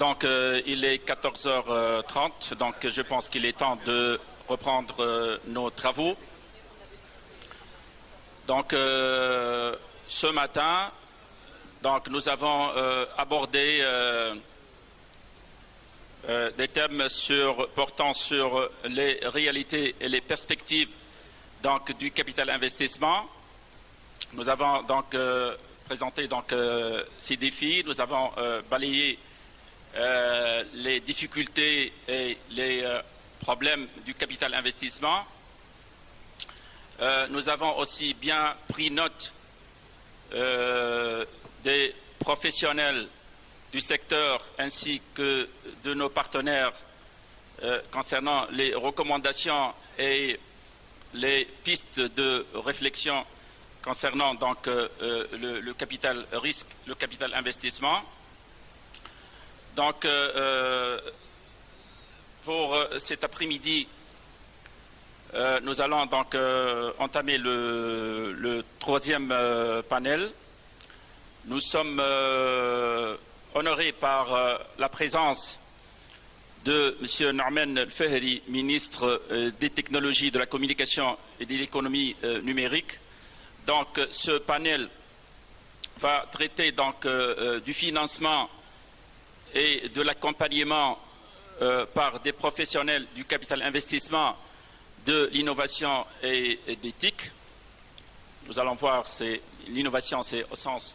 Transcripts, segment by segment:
Donc, il est 14h30, donc je pense qu'il est temps de reprendre nos travaux. Donc, ce matin, donc, nous avons abordé des thèmes portant sur les réalités et les perspectives donc, du capital investissement. Nous avons donc présenté donc, ces défis, nous avons balayé les difficultés et les problèmes du capital investissement. Nous avons aussi bien pris note des professionnels du secteur ainsi que de nos partenaires concernant les recommandations et les pistes de réflexion concernant donc le capital risque, le capital investissement. Donc, pour cet après-midi, nous allons donc entamer le troisième panel. Nous sommes honorés par la présence de M. Norman El-Fehri, ministre des Technologies, de la Communication et de l'Économie numérique. Donc, ce panel va traiter donc du financement et de l'accompagnement par des professionnels du capital investissement, de l'innovation et d'éthique. Nous allons voir si l'innovation, c'est au sens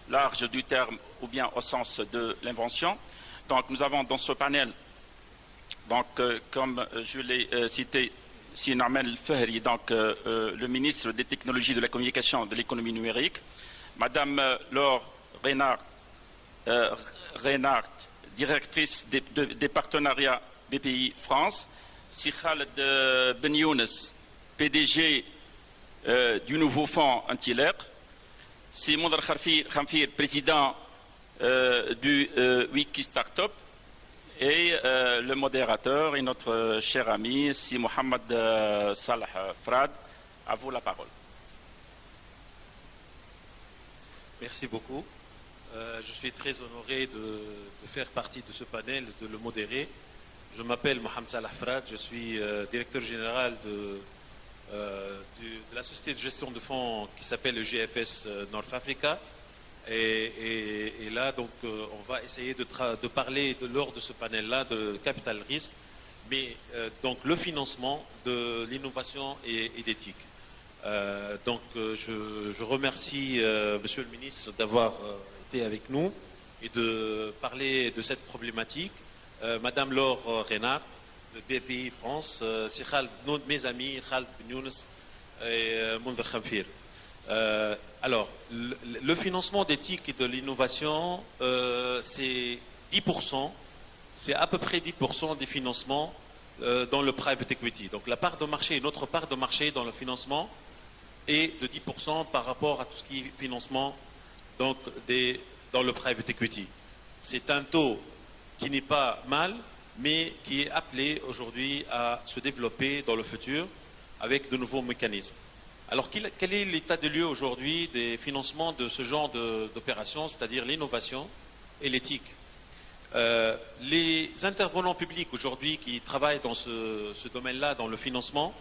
large du terme ou bien au sens de l'invention. Donc, nous avons dans ce panel, donc, comme je l'ai cité, si Norman El-Fehri, donc le ministre des Technologies, de la Communication et de l'Économie numérique, Madame Laure Reinhardt, directrice des partenariats BPI France, Si Khaled Ben Younes, PDG du nouveau fonds anti-LER, Si Mondar Khamfir, président du Wiki Startup, et le modérateur et notre cher ami, Si Mohamed Salah Frad. À vous la parole. Merci beaucoup. Je suis très honoré de faire partie de ce panel, de le modérer. Je m'appelle Mohamed Salah Frad, je suis directeur général de la société de gestion de fonds qui s'appelle le GFS North Africa. Et là, donc, on va essayer de parler lors de ce panel-là de capital risque, mais donc le financement de l'innovation et d'éthique. Donc, je remercie Monsieur le ministre d'avoir été avec nous et de parler de cette problématique. Madame Laure Reinhardt, de BPI France, c'est mes amis Khaled Ben Younes et Mondar Khamfir. Alors, le financement d'éthique et de l'innovation, c'est 10%, c'est à peu près 10% des financements dans le private equity. Donc la part de marché, notre part de marché dans le financement est de 10% par rapport à tout ce qui est financement donc, dans le private equity. C'est un taux qui n'est pas mal, mais qui est appelé aujourd'hui à se développer dans le futur avec de nouveaux mécanismes. Alors, quel est l'état de lieu aujourd'hui des financements de ce genre d'opérations, c'est-à-dire l'innovation et l'éthique? Les intervenants publics aujourd'hui qui travaillent dans ce domaine-là, dans le financement,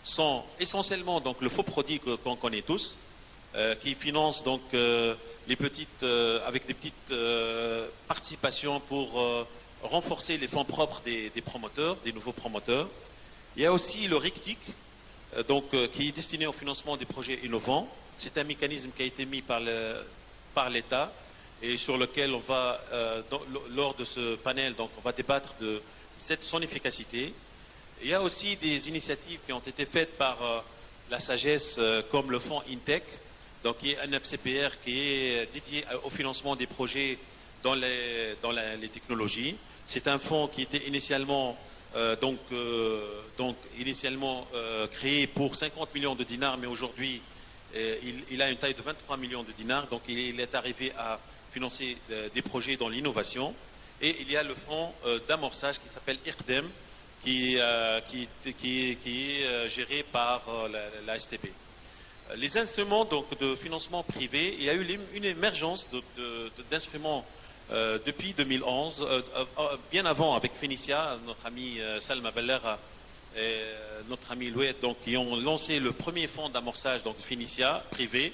sont essentiellement donc, le faux produit qu'on connaît tous, qui financent donc, les petites, avec des petites participations pour renforcer les fonds propres des promoteurs, des nouveaux promoteurs. Il y a aussi le RICTIC, donc, qui est destiné au financement des projets innovants. C'est un mécanisme qui a été mis par l'État et sur lequel on va, lors de ce panel, donc, on va débattre de son efficacité. Il y a aussi des initiatives qui ont été faites par la sagesse, comme le fonds InTech, donc, qui est un FCPR qui est dédié au financement des projets dans les technologies. C'est un fonds qui était initialement initialement créé pour 50 millions de dinars, mais aujourd'hui, il a une taille de 23 millions de dinars. Donc, il est arrivé à financer des projets dans l'innovation. Et il y a le fonds d'amorçage qui s'appelle IRDEM, qui est géré par la STB. Les instruments donc, de financement privé, il y a eu une émergence d'instruments Depuis 2011, bien avant avec Phénicia, notre ami Salma Bellera et notre ami Louet, donc, qui ont lancé le premier fonds d'amorçage, donc Phénicia, privé.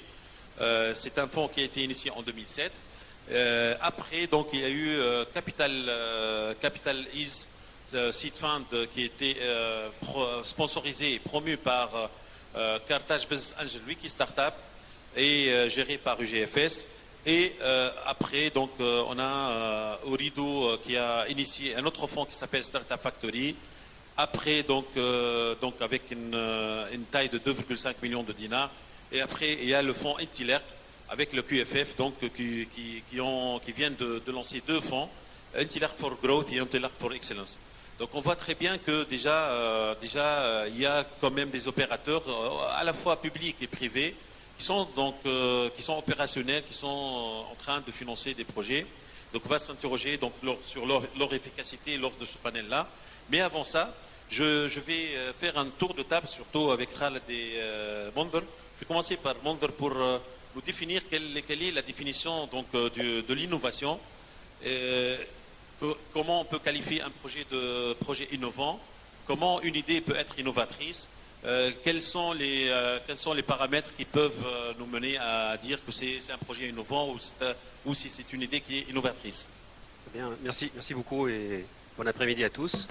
C'est un fonds qui a été initié en 2007. Après, donc, il y a eu Capital Ease Seed Fund qui a été sponsorisé et promu par Carthage Business Angel Wiki Startup et géré par UGFS. Et après, donc, on a Orido qui a initié un autre fonds qui s'appelle Startup Factory. Après, donc avec une taille de 2,5 millions de dinars. Et après, il y a le fonds Intilert avec le QFF, donc, qui viennent de lancer deux fonds, Intilert for Growth et Intilert for Excellence. Donc on voit très bien que déjà, il y a quand même des opérateurs, à la fois publics et privés, qui sont opérationnels, qui sont en train de financer des projets. Donc on va s'interroger donc sur leur efficacité lors de ce panel-là. Mais avant ça, je vais faire un tour de table, surtout avec Khaled et Monver. Je vais commencer par Monver pour nous définir quelle est la définition donc, de l'innovation. Comment on peut qualifier un projet innovant, comment une idée peut être innovatrice, quels sont les paramètres qui peuvent nous mener à dire que c'est un projet innovant ou si c'est une idée qui est innovatrice. Bien, merci beaucoup et bon après-midi à tous.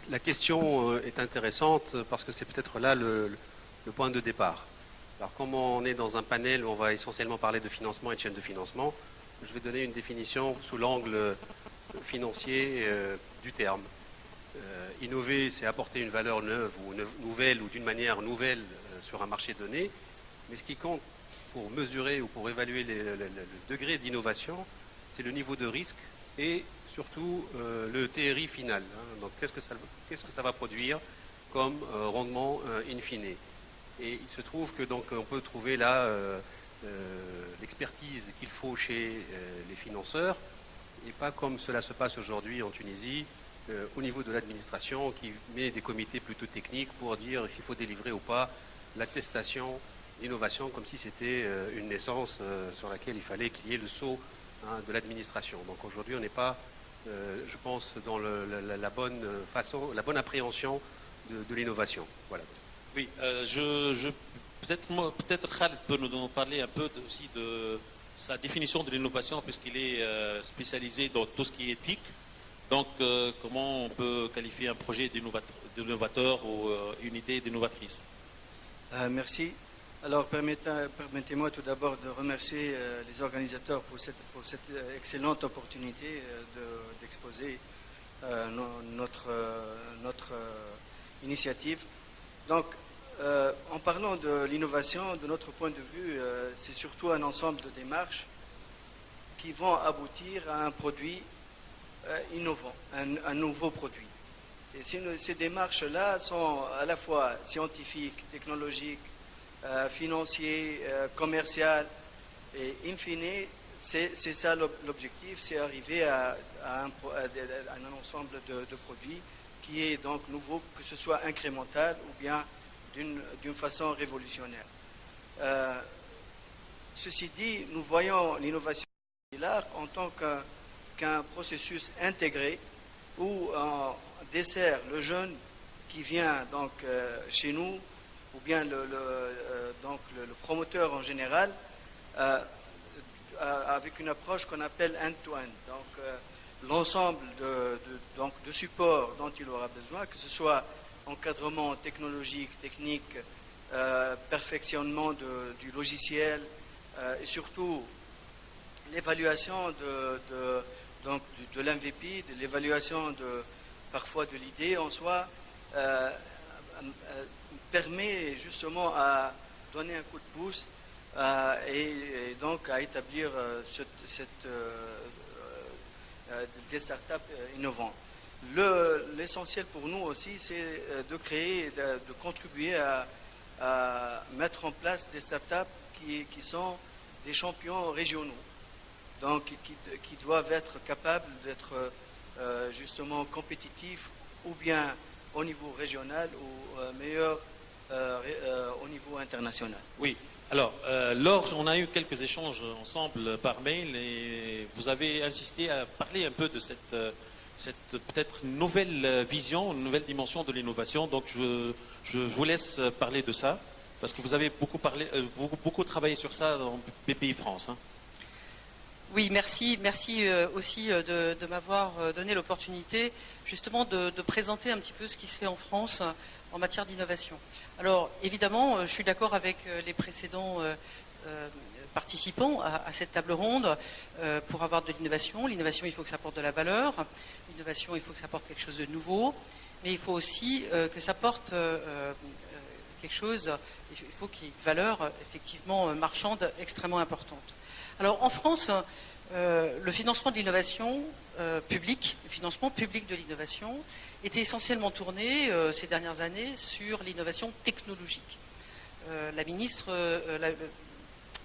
La question est intéressante parce que c'est peut-être là le point de départ. Alors comme on est dans un panel où on va essentiellement parler de financement et de chaîne de financement, je vais donner une définition sous l'angle financier du terme. Innover, c'est apporter une valeur neuve ou nouvelle ou d'une manière nouvelle sur un marché donné. Mais ce qui compte pour mesurer ou pour évaluer le degré d'innovation, c'est le niveau de risque et surtout le TRI final. Donc qu'est-ce que ça va produire comme rendement in fine. Et il se trouve que donc on peut trouver là l'expertise qu'il faut chez les financeurs et pas comme cela se passe aujourd'hui en Tunisie au niveau de l'administration qui met des comités plutôt techniques pour dire s'il faut délivrer ou pas l'attestation d'innovation comme si c'était une naissance sur laquelle il fallait qu'il y ait le sceau de l'administration. Donc aujourd'hui on n'est pas, je pense, dans la bonne façon, la bonne appréhension de l'innovation. Voilà. Oui, peut-être Khaled peut nous parler un peu aussi de sa définition de l'innovation puisqu'il est spécialisé dans tout ce qui est éthique. Donc, comment on peut qualifier un projet d'innovateur ou une idée d'innovatrice? Merci. Alors, permettez-moi tout d'abord de remercier les organisateurs pour cette excellente opportunité d'exposer notre initiative. Donc, en parlant de l'innovation, de notre point de vue, c'est surtout un ensemble de démarches qui vont aboutir à un produit innovant, un nouveau produit. Et ces démarches-là sont à la fois scientifiques, technologiques, financières, commerciales, et in fine, c'est ça l'objectif, c'est arriver à un ensemble de produits qui est donc nouveau, que ce soit incrémental ou bien d'une façon révolutionnaire. Ceci dit, nous voyons l'innovation en tant qu'un processus intégré où on dessert le jeune qui vient donc chez nous ou bien donc le promoteur en général avec une approche qu'on appelle end-to-end. Donc l'ensemble de supports dont il aura besoin, que ce soit encadrement technologique, technique, perfectionnement du logiciel et surtout l'évaluation de l'MVP, de l'évaluation parfois de l'idée en soi, permet justement à donner un coup de pouce et donc à établir des startups innovantes. L'essentiel pour nous aussi, c'est de créer, de contribuer à mettre en place des startups qui sont des champions régionaux, donc qui doivent être capables d'être justement compétitifs ou bien au niveau régional ou meilleur au niveau international. Oui, Alors, on a eu quelques échanges ensemble par mail et vous avez insisté à parler un peu de cette peut-être nouvelle vision, une nouvelle dimension de l'innovation. Donc, je vous laisse parler de ça parce que vous avez beaucoup travaillé sur ça dans BPI France. Hein. Oui, merci aussi de m'avoir donné l'opportunité justement de présenter un petit peu ce qui se fait en France en matière d'innovation. Alors évidemment, je suis d'accord avec les précédents participants à cette table ronde. Pour avoir de l'innovation, il faut que ça apporte de la valeur. L'innovation, il faut que ça apporte quelque chose de nouveau. Mais il faut aussi que ça apporte quelque chose, il faut qu'il y ait une valeur effectivement marchande extrêmement importante. Alors en France, le financement de l'innovation publique, le financement public de l'innovation, était essentiellement tourné ces dernières années sur l'innovation technologique. La ministre, le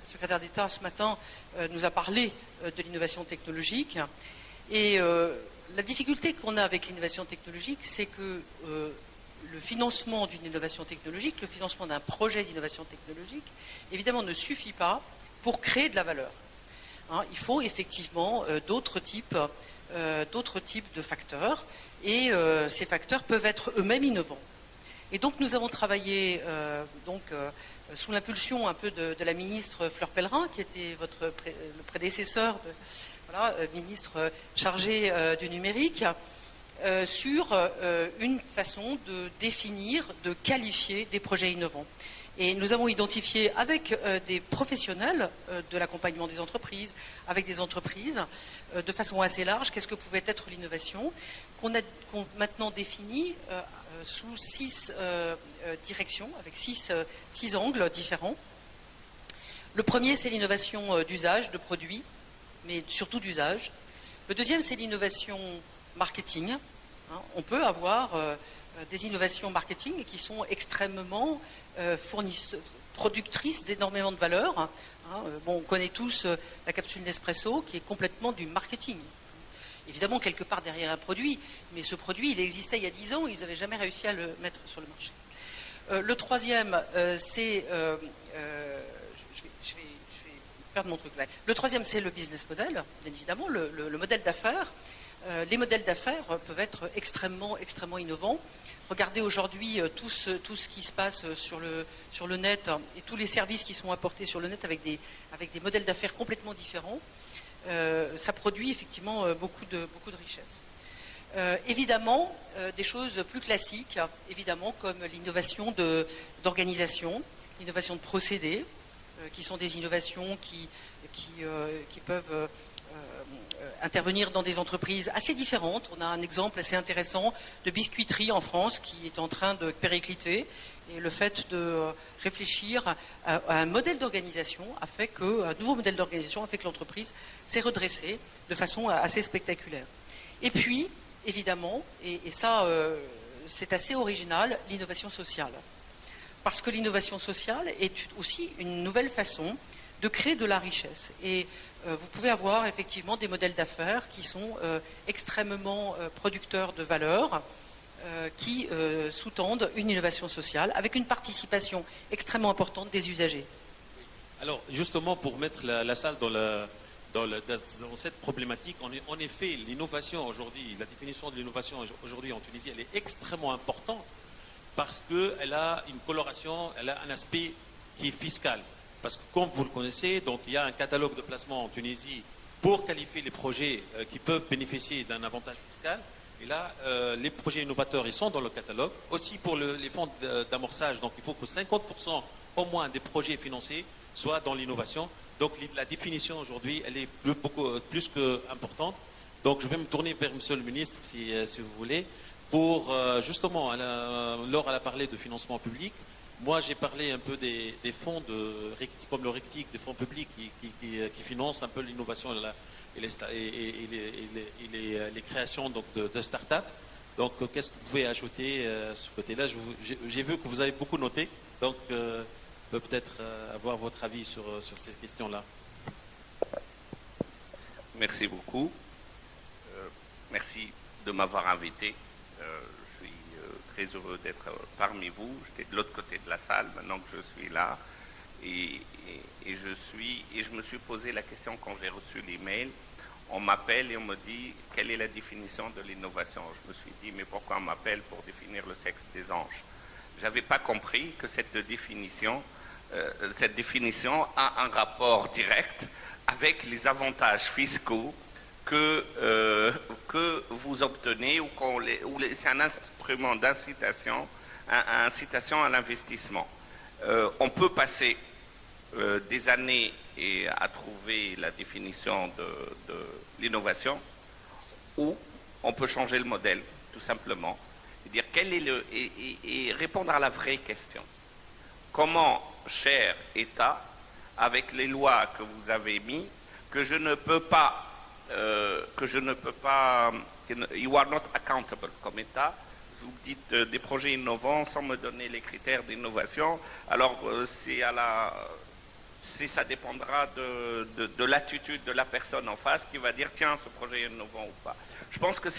secrétaire d'État ce matin nous a parlé de l'innovation technologique. Et la difficulté qu'on a avec l'innovation technologique, c'est que le financement d'une innovation technologique, le financement d'un projet d'innovation technologique, évidemment ne suffit pas pour créer de la valeur. Hein, il faut effectivement d'autres types de facteurs, et ces facteurs peuvent être eux-mêmes innovants. Et donc nous avons travaillé sous l'impulsion un peu de la ministre Fleur Pellerin, qui était le prédécesseur, ministre chargé du numérique, sur une façon de définir, de qualifier des projets innovants. Et nous avons identifié avec des professionnels de l'accompagnement des entreprises, avec des entreprises, de façon assez large, qu'est-ce que pouvait être l'innovation, qu'on maintenant définit sous 6 directions, avec 6 angles différents. Le premier, c'est l'innovation d'usage, de produits, mais surtout d'usage. Le deuxième, c'est l'innovation marketing. On peut avoir des innovations marketing qui sont extrêmement productrices d'énormément de valeur. On connaît tous la capsule Nespresso qui est complètement du marketing. Évidemment, quelque part derrière un produit, mais ce produit, il existait il y a 10 ans, ils n'avaient jamais réussi à le mettre sur le marché. Le troisième, c'est... je vais perdre mon truc là. Le troisième, c'est le business model, bien évidemment, le modèle d'affaires. Les modèles d'affaires peuvent être extrêmement innovants. Regardez aujourd'hui tout ce qui se passe sur le net et tous les services qui sont apportés sur le net avec des modèles d'affaires complètement différents. Ça produit effectivement beaucoup de richesses. Évidemment, des choses plus classiques, évidemment, comme l'innovation d'organisation, l'innovation de procédés, qui sont des innovations qui peuvent intervenir dans des entreprises assez différentes. On a un exemple assez intéressant de biscuiterie en France qui est en train de péricliter. Et le fait de réfléchir à un modèle d'organisation un nouveau modèle d'organisation a fait que l'entreprise s'est redressée de façon assez spectaculaire. Et puis, évidemment, et ça c'est assez original, l'innovation sociale. Parce que l'innovation sociale est aussi une nouvelle façon de créer de la richesse. Et vous pouvez avoir effectivement des modèles d'affaires qui sont extrêmement producteurs de valeur, qui sous-tendent une innovation sociale avec une participation extrêmement importante des usagers. Alors, justement, pour mettre la salle dans cette problématique, en effet, l'innovation aujourd'hui, la définition de l'innovation aujourd'hui en Tunisie, elle est extrêmement importante parce qu'elle a une coloration, elle a un aspect qui est fiscal. Parce que, comme vous le connaissez, donc, il y a un catalogue de placement en Tunisie pour qualifier les projets qui peuvent bénéficier d'un avantage fiscal. Et là, les projets innovateurs, ils sont dans le catalogue. Aussi pour les fonds d'amorçage, donc il faut que 50% au moins des projets financés soient dans l'innovation. Donc la définition aujourd'hui, elle est beaucoup plus qu'importante. Donc je vais me tourner vers Monsieur le Ministre, si vous voulez, pour justement, Laure elle a parlé de financement public. Moi, j'ai parlé un peu des fonds comme le RECTIC, des fonds publics qui financent un peu l'innovation et les créations donc, de start-up. Donc, qu'est-ce que vous pouvez ajouter sur ce côté-là? J'ai vu que vous avez beaucoup noté, donc peut-être avoir votre avis sur ces questions-là. Merci beaucoup. Merci de m'avoir invité. Je suis très heureux d'être parmi vous. J'étais de l'autre côté de la salle, maintenant que je suis là. Et je me suis posé la question quand j'ai reçu l'email. On m'appelle et on me dit quelle est la définition de l'innovation. Je me suis dit mais pourquoi on m'appelle pour définir le sexe des anges? J'avais pas compris que cette définition a un rapport direct avec les avantages fiscaux que vous obtenez ou c'est un instrument d'incitation, incitation à l'investissement. On peut passer des années à trouver la définition de l'innovation, ou on peut changer le modèle, tout simplement, et dire et répondre à la vraie question. Comment, cher État, avec les lois que vous avez mis, que je ne peux pas, you are not accountable comme État, vous dites des projets innovants sans me donner les critères d'innovation, alors ça dépendra de l'attitude de la personne en face qui va dire tiens, ce projet est innovant ou pas. Je pense que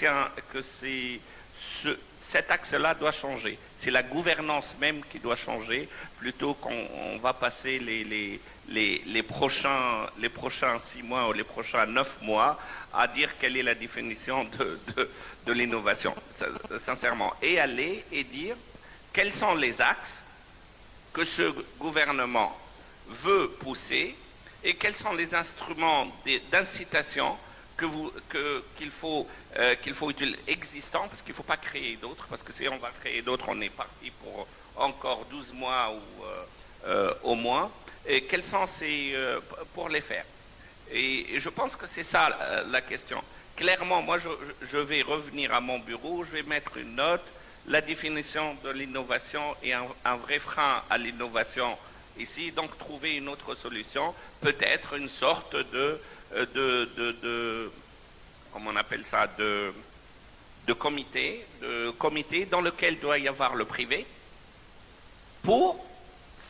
cet axe-là doit changer. C'est la gouvernance même qui doit changer plutôt qu'on va passer les prochains 6 mois ou les prochains 9 mois à dire quelle est la définition de l'innovation, sincèrement. Et aller et dire quels sont les axes que ce gouvernement veut pousser et quels sont les instruments d'incitation qu'il faut utiliser existants, parce qu'il ne faut pas créer d'autres, parce que si on va créer d'autres, on est parti pour encore 12 mois ou au moins, et quels sont pour les faire. Et je pense que c'est ça la question. Clairement, moi je vais revenir à mon bureau, je vais mettre une note, la définition de l'innovation et un vrai frein à l'innovation ici, donc trouver une autre solution, peut-être une sorte de comment on appelle ça, de comité dans lequel doit y avoir le privé pour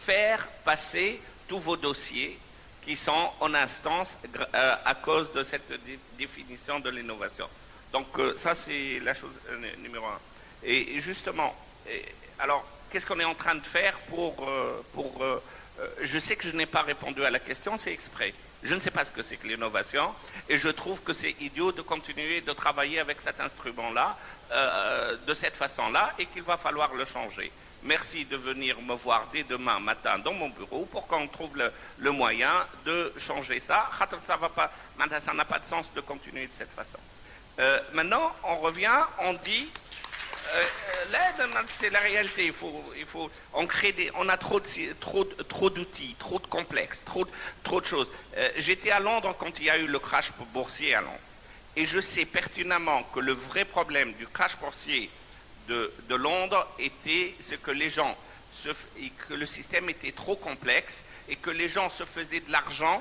faire passer tous vos dossiers qui sont en instance à cause de cette définition de l'innovation. Donc ça c'est la chose numéro 1. Et justement, alors qu'est-ce qu'on est en train de faire je sais que je n'ai pas répondu à la question, c'est exprès. Je ne sais pas ce que c'est que l'innovation et je trouve que c'est idiot de continuer de travailler avec cet instrument-là, de cette façon-là, et qu'il va falloir le changer. Merci de venir me voir dès demain matin dans mon bureau pour qu'on trouve le moyen de changer ça. Ça n'a pas de sens de continuer de cette façon. Maintenant, on revient, on dit... c'est la réalité. On a trop d'outils, trop de complexes, trop de choses. J'étais à Londres quand il y a eu le crash boursier à Londres. Et je sais pertinemment que le vrai problème du crash boursier de Londres était que les gens, que le système était trop complexe et que les gens se faisaient de l'argent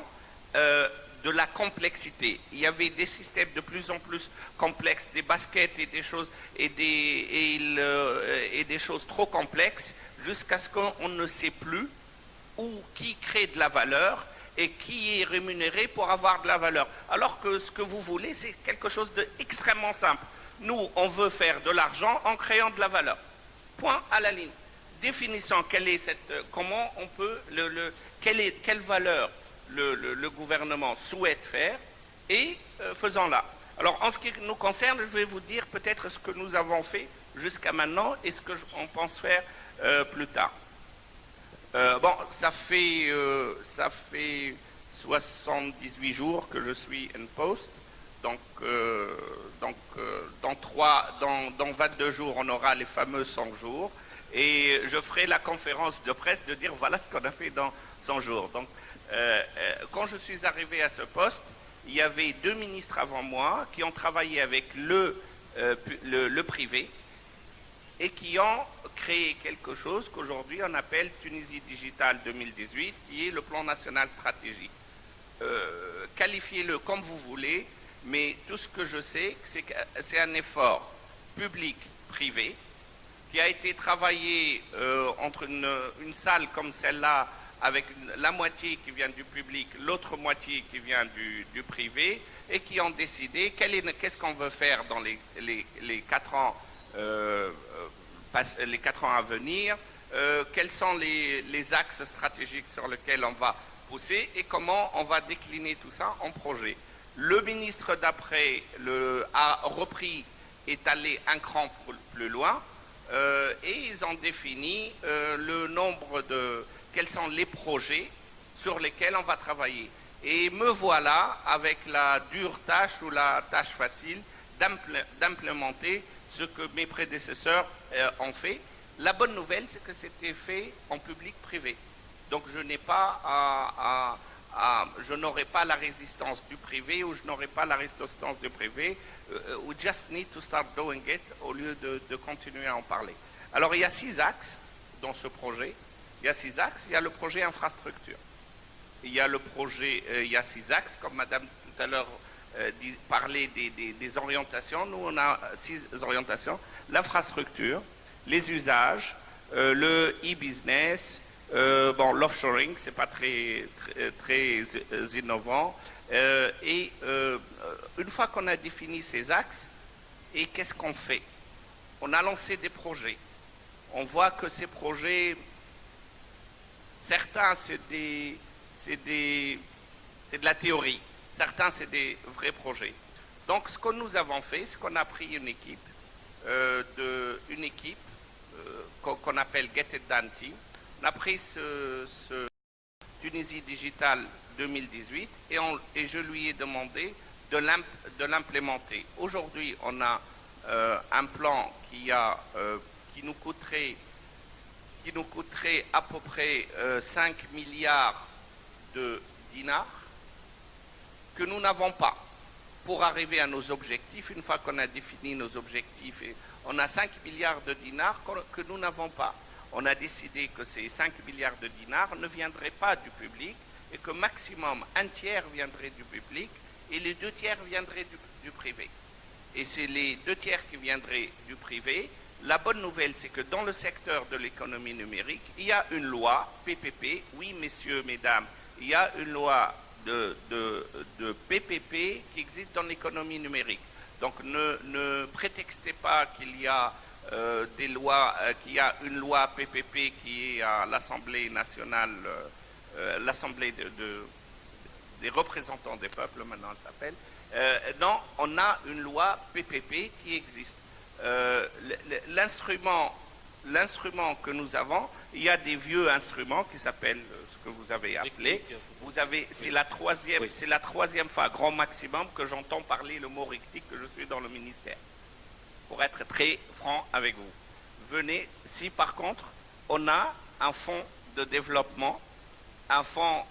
de la complexité. Il y avait des systèmes de plus en plus complexes, des baskets et des choses et des choses trop complexes, jusqu'à ce qu'on ne sait plus qui crée de la valeur et qui est rémunéré pour avoir de la valeur. Alors que ce que vous voulez, c'est quelque chose d'extrêmement simple. Nous, on veut faire de l'argent en créant de la valeur. Point à la ligne. Définissant comment on peut quelle valeur le gouvernement souhaite faire et faisons-la. Alors en ce qui nous concerne, je vais vous dire peut-être ce que nous avons fait jusqu'à maintenant et ce qu'on pense faire plus tard. Ça fait 78 jours que je suis en poste, donc dans 22 jours on aura les fameux 100 jours et je ferai la conférence de presse de dire voilà ce qu'on a fait dans 100 jours. Donc quand je suis arrivé à ce poste, il y avait 2 ministres avant moi qui ont travaillé avec le privé et qui ont créé quelque chose qu'aujourd'hui on appelle Tunisie Digitale 2018, qui est le plan national stratégique. Qualifiez-le comme vous voulez, mais tout ce que je sais, c'est que c'est un effort public-privé qui a été travaillé entre une salle comme celle-là, avec la moitié qui vient du public, l'autre moitié qui vient du privé, et qui ont décidé qu'est-ce qu'on veut faire dans les 4 ans, les 4 ans à venir, quels sont les axes stratégiques sur lesquels on va pousser et comment on va décliner tout ça en projet. Le ministre d'après a repris, est allé un cran plus loin et ils ont défini le nombre de... quels sont les projets sur lesquels on va travailler. Et me voilà avec la dure tâche ou la tâche facile d'implémenter ce que mes prédécesseurs ont fait. La bonne nouvelle, c'est que c'était fait en public-privé. Donc je n'ai pas je n'aurai pas la résistance du privé ou je n'aurai pas la résistance du privé. We just need to start doing it au lieu de continuer à en parler. Alors il y a 6 axes dans ce projet. Il y a 6 axes. Il y a le projet infrastructure. Il y a le projet, il y a 6 axes, comme Madame tout à l'heure parlait des orientations. Nous, on a 6 orientations. L'infrastructure, les usages, le e-business, l'offshoring, c'est pas très innovant. Et une fois qu'on a défini ces axes, et qu'est-ce qu'on fait? On a lancé des projets. On voit que ces projets, certains c'est de la théorie, certains c'est des vrais projets. Donc ce que nous avons fait, c'est qu'on a pris une équipe, qu'on appelle Get It Done Team. On a pris ce Tunisie Digital 2018 et je lui ai demandé de l'implémenter. Aujourd'hui, on a un plan qui nous coûterait à peu près 5 milliards de dinars que nous n'avons pas pour arriver à nos objectifs. Une fois qu'on a défini nos objectifs, on a 5 milliards de dinars que nous n'avons pas. On a décidé que ces 5 milliards de dinars ne viendraient pas du public et que maximum un tiers viendrait du public et les 2 tiers viendraient du privé. Et c'est les 2 tiers qui viendraient du privé. La bonne nouvelle, c'est que dans le secteur de l'économie numérique, il y a une loi PPP. Oui, messieurs, mesdames, il y a une loi de PPP qui existe dans l'économie numérique. Donc ne prétextez pas qu'il y a qu'il y a une loi PPP qui est à l'Assemblée nationale, l'Assemblée des représentants des peuples, maintenant elle s'appelle. Non, on a une loi PPP qui existe. L'instrument que nous avons, il y a des vieux instruments qui s'appellent ce que vous avez appelé. C'est la troisième fois, grand maximum, que j'entends parler le mot RICTIC, que je suis dans le ministère. Pour être très franc avec vous. Venez, si par contre, on a un fonds de développement, un fonds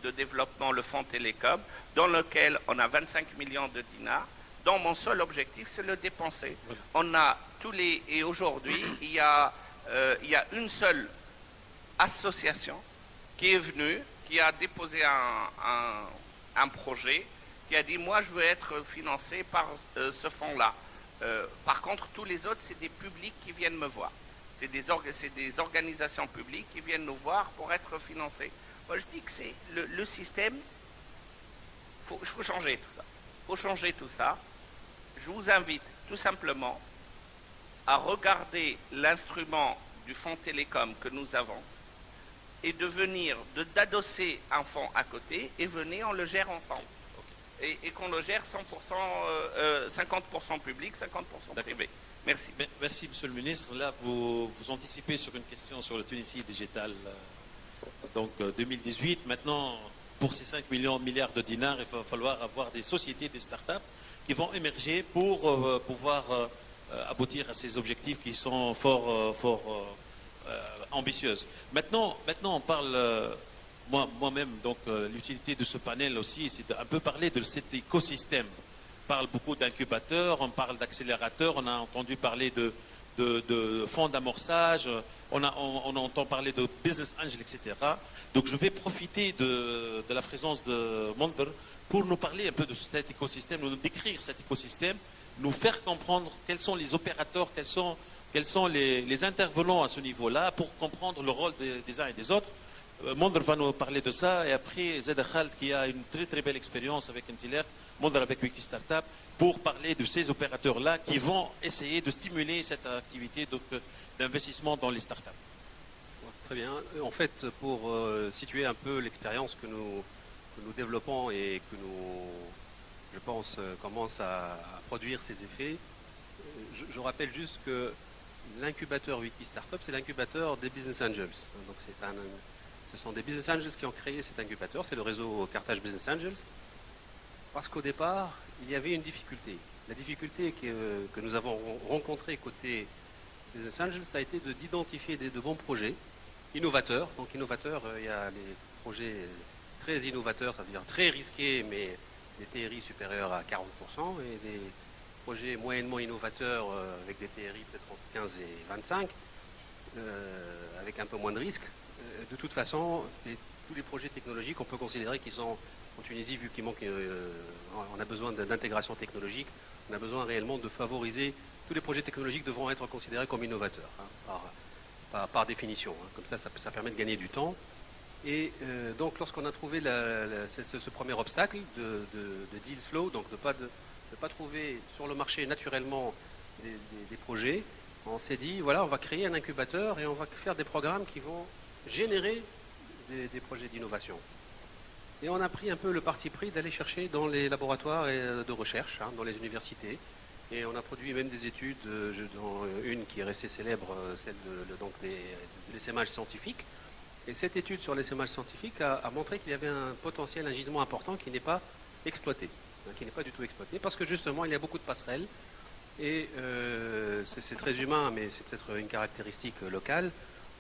de développement, le fonds Télécom, dans lequel on a 25 millions de dinars, dont mon seul objectif, c'est le dépenser. On a et aujourd'hui, il y a une seule association qui est venue, qui a déposé un projet, qui a dit, moi je veux être financé par ce fonds-là. Par contre, tous les autres, c'est des publics qui viennent me voir. C'est des organisations publiques qui viennent nous voir pour être financés. Moi je dis que c'est le système, il faut changer tout ça. Il faut changer tout ça. Je vous invite tout simplement à regarder l'instrument du fonds Télécom que nous avons et d'adosser un fonds à côté et venez, on le gère ensemble. Et qu'on le gère 50% public, 50% privé. Merci. Merci, Monsieur le Ministre. Là, vous anticipez sur une question sur le Tunisie Digital. Donc, 2018, maintenant, pour ces 5 milliards de dinars, il va falloir avoir des sociétés, des startups qui vont émerger pour pouvoir aboutir à ces objectifs qui sont fort ambitieuses. Maintenant, on parle... Moi-même, donc l'utilité de ce panel aussi, c'est un peu parler de cet écosystème. On parle beaucoup d'incubateurs, on parle d'accélérateurs, on a entendu parler de fonds d'amorçage, on entend parler de business angel, etc. Donc je vais profiter de la présence de Monther pour nous parler un peu de cet écosystème, nous décrire cet écosystème, nous faire comprendre quels sont les opérateurs, quels sont les intervenants à ce niveau-là, pour comprendre le rôle des uns et des autres. Mondr va nous parler de ça et après Zeda Khald qui a une très très belle expérience avec Intiller, Mondr avec Wiki Startup, pour parler de ces opérateurs-là qui vont essayer de stimuler cette activité d'investissement dans les startups. Très bien. En fait, pour situer un peu l'expérience que nous développons et que nous, je pense, commence à produire ses effets, je rappelle juste que l'incubateur Wiki Startup, c'est l'incubateur des Business Angels. Donc ce sont des Business Angels qui ont créé cet incubateur, c'est le réseau Carthage Business Angels, parce qu'au départ, il y avait une difficulté. La difficulté que nous avons rencontrée côté Business Angels, ça a été d'identifier de bons projets innovateurs. Donc innovateurs, il y a les projets très innovateurs, ça veut dire très risqués, mais des TRI supérieurs à 40%, et des projets moyennement innovateurs avec des TRI peut-être entre 15 et 25, avec un peu moins de risques. De toute façon, tous les projets technologiques, on peut considérer qu'ils sont en Tunisie, vu qu'il manque, on a besoin d'intégration technologique, on a besoin réellement de favoriser, tous les projets technologiques devront être considérés comme innovateurs, par définition. Comme ça permet de gagner du temps. Et donc, lorsqu'on a trouvé ce premier obstacle de deal flow, donc de ne pas trouver sur le marché naturellement des projets, on s'est dit, voilà, on va créer un incubateur et on va faire des programmes qui vont générer des projets d'innovation. Et on a pris un peu le parti pris d'aller chercher dans les laboratoires de recherche, dans les universités. Et on a produit même des études, dont une qui est restée célèbre, celle de l'essaimage scientifique. Et cette étude sur l'essaimage scientifique a montré qu'il y avait un potentiel, un gisement important qui n'est pas exploité, qui n'est pas du tout exploité, parce que justement il y a beaucoup de passerelles. Et c'est très humain, mais c'est peut-être une caractéristique locale.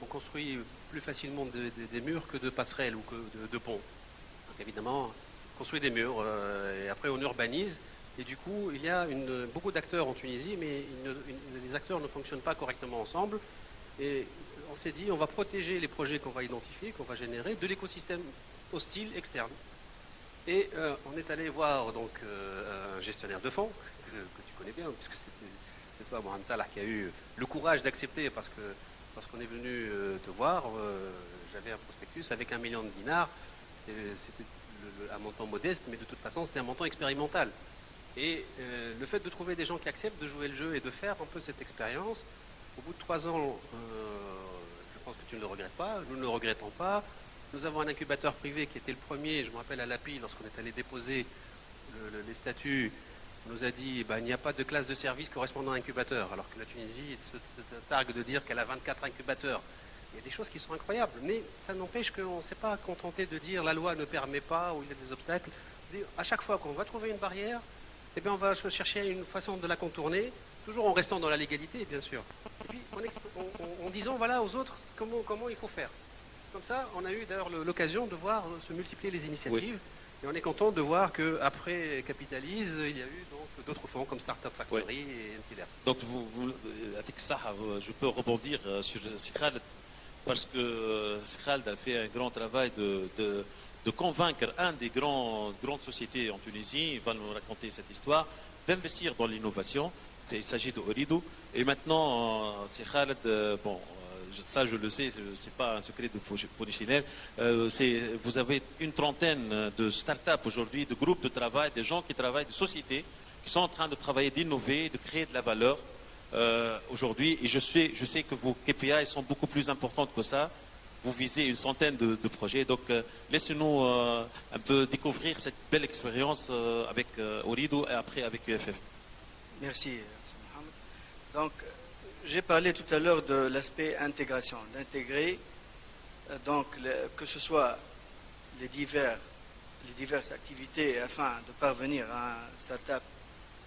On construit plus facilement des murs que de passerelles ou que de ponts. Donc évidemment, on construit des murs et après on urbanise. Et du coup, il y a beaucoup d'acteurs en Tunisie, mais les acteurs ne fonctionnent pas correctement ensemble. Et on s'est dit, on va protéger les projets qu'on va identifier, qu'on va générer, de l'écosystème hostile externe. Et on est allé voir donc un gestionnaire de fonds que tu connais bien, puisque c'est toi, Mohamed Salah, qui a eu le courage d'accepter, parce que lorsqu'on est venu te voir, j'avais un prospectus avec 1 million de dinars. C'était un montant modeste, mais de toute façon, c'était un montant expérimental. Et le fait de trouver des gens qui acceptent de jouer le jeu et de faire un peu cette expérience, au bout de 3 ans, je pense que tu ne le regrettes pas, nous ne le regrettons pas. Nous avons un incubateur privé qui était le premier, je me rappelle à l'API, lorsqu'on est allé déposer les statuts, on nous a dit il n'y a pas de classe de service correspondant à incubateur, alors que la Tunisie se targue de dire qu'elle a 24 incubateurs. Il y a des choses qui sont incroyables, mais ça n'empêche qu'on ne s'est pas contenté de dire la loi ne permet pas ou il y a des obstacles. À chaque fois qu'on va trouver une barrière, eh bien on va chercher une façon de la contourner, toujours en restant dans la légalité, bien sûr. Et puis en disant voilà aux autres comment il faut faire. Comme ça, on a eu d'ailleurs l'occasion de voir se multiplier les initiatives. Oui. Et on est content de voir qu'après Capitalise, il y a eu donc d'autres fonds comme Startup Factory oui. et Intiller. Donc, avec ça, je peux rebondir sur Khaled, parce que Khaled a fait un grand travail de convaincre un des grandes sociétés en Tunisie, il va nous raconter cette histoire, d'investir dans l'innovation. Il s'agit de Ooredoo. Et maintenant, Khaled, ça je le sais, c'est pas un secret de Polichinelle. Vous avez une trentaine de start-up aujourd'hui, de groupes de travail, des gens qui travaillent, de sociétés qui sont en train de travailler, d'innover, de créer de la valeur aujourd'hui. Et je sais que vos KPI sont beaucoup plus importantes que ça. Vous visez une centaine de projets. Donc laissez-nous un peu découvrir cette belle expérience avec Ooredoo et après avec UFF. Merci, Mohamed. Donc, j'ai parlé tout à l'heure de l'aspect intégration, d'intégrer donc que ce soit les diverses activités afin de parvenir à un startup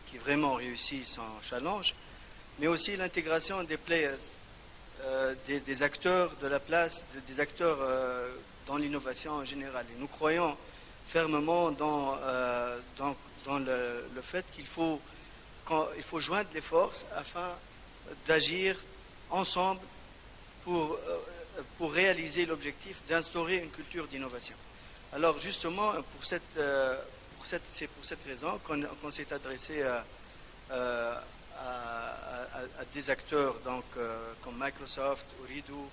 qui vraiment réussit son challenge, mais aussi l'intégration des players, des acteurs de la place, des acteurs dans l'innovation en général. Et nous croyons fermement dans le fait qu'il faut joindre les forces afin d'agir ensemble pour réaliser l'objectif d'instaurer une culture d'innovation. Alors justement, c'est pour cette raison qu'on s'est adressé à des acteurs donc, comme Microsoft, Ooredoo,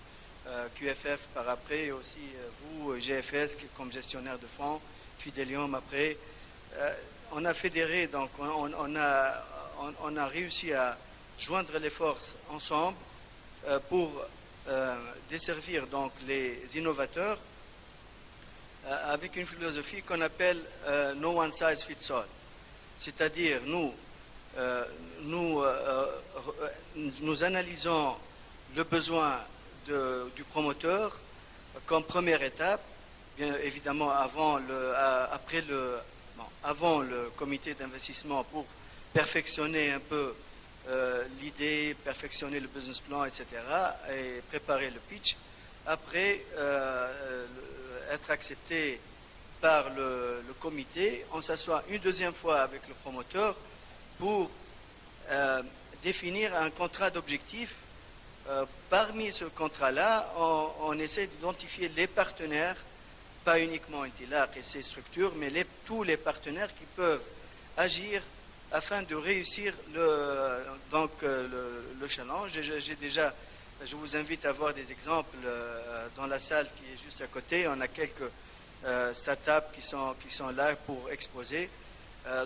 QFF par après, et aussi vous, GFS, comme gestionnaire de fonds, Fidelium après. On a fédéré, donc on a réussi à joindre les forces ensemble pour desservir donc les innovateurs avec une philosophie qu'on appelle no one size fits all. C'est-à-dire nous analysons le besoin du promoteur comme première étape, bien évidemment avant le comité d'investissement pour perfectionner un peu l'idée, perfectionner le business plan, etc. et préparer le pitch. Après être accepté par le comité, on s'assoit une deuxième fois avec le promoteur pour définir un contrat d'objectifs. Parmi ce contrat-là, on essaie d'identifier les partenaires, pas uniquement Intilarq et ses structures, mais tous les partenaires qui peuvent agir afin de réussir le challenge. Je vous invite à voir des exemples dans la salle qui est juste à côté. On a quelques startups qui sont là pour exposer.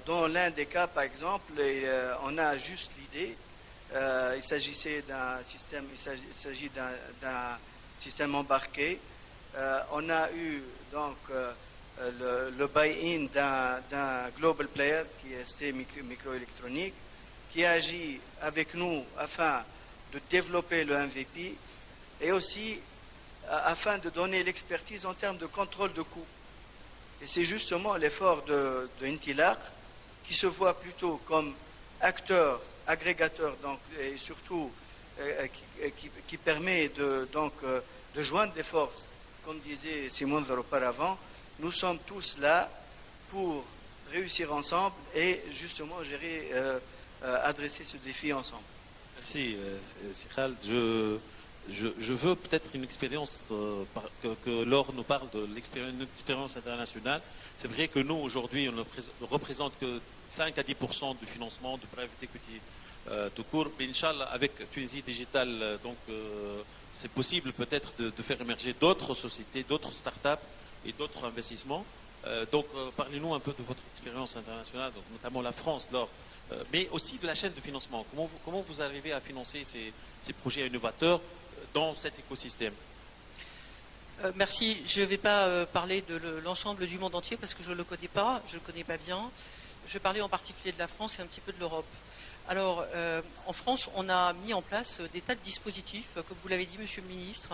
Dans l'un des cas, par exemple, on a juste l'idée. Il s'agit d'un système embarqué. On a eu donc le buy-in d'un global player qui est ST Microélectronique, qui agit avec nous afin de développer le MVP et aussi afin de donner l'expertise en termes de contrôle de coûts. Et c'est justement l'effort de Intilarq qui se voit plutôt comme acteur, agrégateur, donc, et surtout qui permet de joindre des forces. Comme disait Simon auparavant, nous sommes tous là pour réussir ensemble et justement adresser ce défi ensemble. Merci, Sikhal. Je veux peut-être une expérience, que Laure nous parle de l'expérience internationale. C'est vrai que nous, aujourd'hui, on ne représente que 5 à 10% du financement du private equity tout court. Mais Inch'Allah, avec Tunisie Digital, c'est possible peut-être de faire émerger d'autres sociétés, d'autres startups et d'autres investissements. Parlez-nous un peu de votre expérience internationale, donc notamment la France, Laure, mais aussi de la chaîne de financement. Comment vous arrivez à financer ces projets innovateurs dans cet écosystème? Merci. Je ne vais pas parler de l'ensemble du monde entier parce que je ne le connais pas, je ne le connais pas bien. Je vais parler en particulier de la France et un petit peu de l'Europe. Alors, en France, on a mis en place des tas de dispositifs, comme vous l'avez dit, Monsieur le Ministre,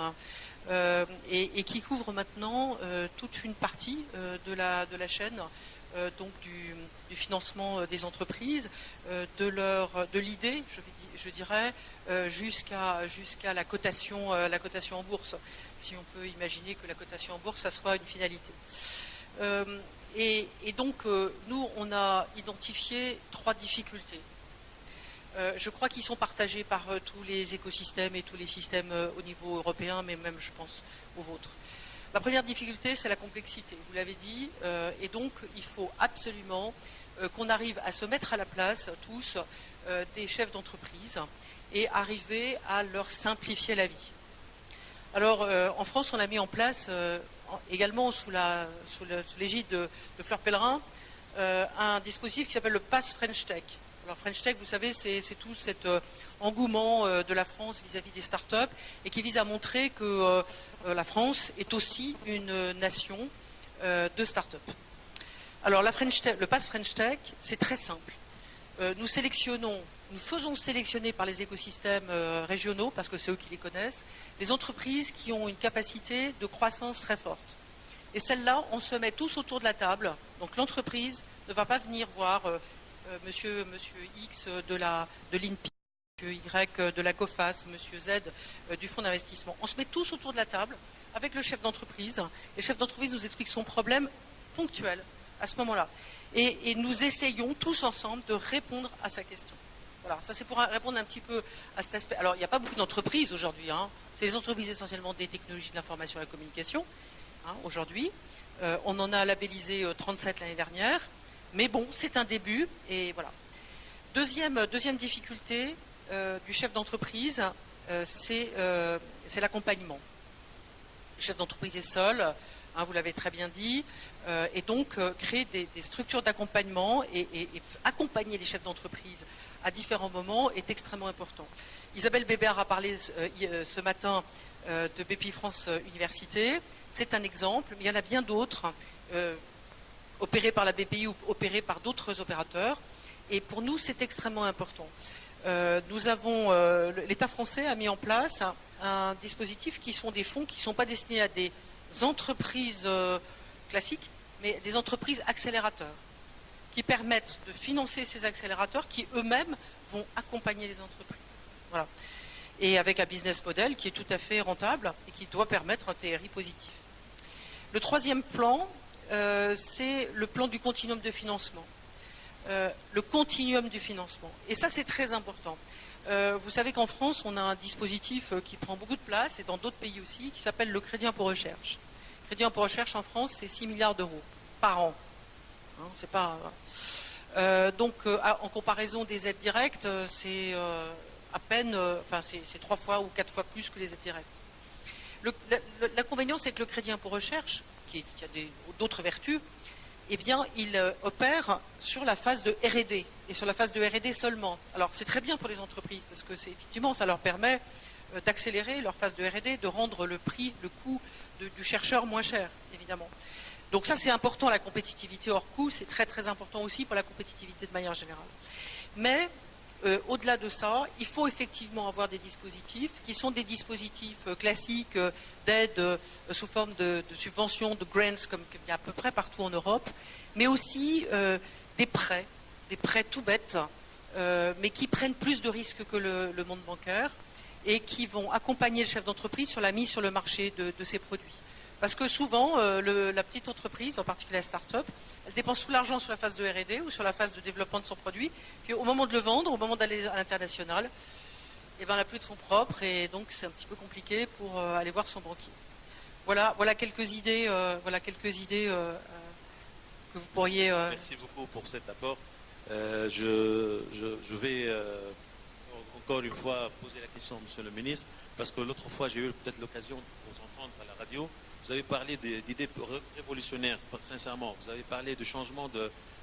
et qui couvrent maintenant toute une partie de la chaîne, donc du financement des entreprises, de l'idée, je dirais, jusqu'à la cotation en bourse, si on peut imaginer que la cotation en bourse, ça soit une finalité. Et donc, nous, on a identifié 3 difficultés. Je crois qu'ils sont partagés par tous les écosystèmes et tous les systèmes au niveau européen, mais même, je pense, au vôtre. La première difficulté, c'est la complexité, vous l'avez dit, et donc il faut absolument qu'on arrive à se mettre à la place, tous, des chefs d'entreprise et arriver à leur simplifier la vie. Alors, en France, on a mis en place, également sous l'égide de Fleur Pellerin, un dispositif qui s'appelle le Pass French Tech. Alors French Tech, vous savez, c'est tout cet engouement de la France vis-à-vis des startups et qui vise à montrer que la France est aussi une nation de startups. Alors le Pass French Tech, c'est très simple. Nous faisons sélectionner par les écosystèmes régionaux, parce que c'est eux qui les connaissent, les entreprises qui ont une capacité de croissance très forte. Et celles-là, on se met tous autour de la table. Donc l'entreprise ne va pas venir voir monsieur X de l'INPI, monsieur Y de la COFAS, monsieur Z du fonds d'investissement. On se met tous autour de la table avec le chef d'entreprise. Le chef d'entreprise nous explique son problème ponctuel à ce moment-là. Et nous essayons tous ensemble de répondre à sa question. Voilà, ça c'est pour répondre un petit peu à cet aspect. Alors, il n'y a pas beaucoup d'entreprises aujourd'hui. C'est les entreprises essentiellement des technologies de l'information et de la communication, aujourd'hui. On en a labellisé 37 l'année dernière. Mais bon, c'est un début, et voilà. Deuxième difficulté du chef d'entreprise, c'est l'accompagnement. Le chef d'entreprise est seul, hein, vous l'avez très bien dit, et donc créer des structures d'accompagnement et accompagner les chefs d'entreprise à différents moments est extrêmement important. Isabelle Bébert a parlé ce matin de Bpifrance Université. C'est un exemple, mais il y en a bien d'autres, opérés par la BPI ou opérés par d'autres opérateurs. Et pour nous, c'est extrêmement important. L'État français a mis en place un dispositif qui sont des fonds qui ne sont pas destinés à des entreprises classiques, mais des entreprises accélérateurs, qui permettent de financer ces accélérateurs qui eux-mêmes vont accompagner les entreprises. Voilà. Et avec un business model qui est tout à fait rentable et qui doit permettre un TRI positif. Le troisième plan, c'est le plan du continuum de financement. Le continuum du financement. Et ça, c'est très important. Vous savez qu'en France, on a un dispositif qui prend beaucoup de place, et dans d'autres pays aussi, qui s'appelle le crédit impôt recherche. Le crédit impôt recherche en France, c'est 6 milliards d'euros par an. Hein, c'est pas... donc, en comparaison des aides directes, c'est à peine... Enfin, c'est 3 fois ou 4 fois plus que les aides directes. L'inconvénient, c'est que le crédit impôt recherche, qui a d'autres vertus, eh bien, il opère sur la phase de R&D, et sur la phase de R&D seulement. Alors, c'est très bien pour les entreprises, parce que effectivement, ça leur permet d'accélérer leur phase de R&D, de rendre le coût du chercheur moins cher, évidemment. Donc ça, c'est important, la compétitivité hors coût, c'est très très important aussi pour la compétitivité de manière générale. Mais, au-delà de ça, il faut effectivement avoir des dispositifs qui sont des dispositifs classiques d'aide sous forme de subventions, de grants, comme il y a à peu près partout en Europe, mais aussi des prêts tout bêtes, mais qui prennent plus de risques que le monde bancaire et qui vont accompagner le chef d'entreprise sur la mise sur le marché de ces produits. Parce que souvent, la petite entreprise, en particulier la start-up, elle dépense tout l'argent sur la phase de R&D ou sur la phase de développement de son produit. Puis au moment de le vendre, au moment d'aller à l'international, eh ben, elle n'a plus de fonds propres et donc c'est un petit peu compliqué pour aller voir son banquier. Voilà quelques idées, que vous pourriez... Merci beaucoup pour cet apport. Je vais encore une fois poser la question, Monsieur le ministre, parce que l'autre fois j'ai eu peut-être l'occasion de vous entendre à la radio. Vous avez parlé d'idées révolutionnaires, sincèrement. Vous avez parlé du changement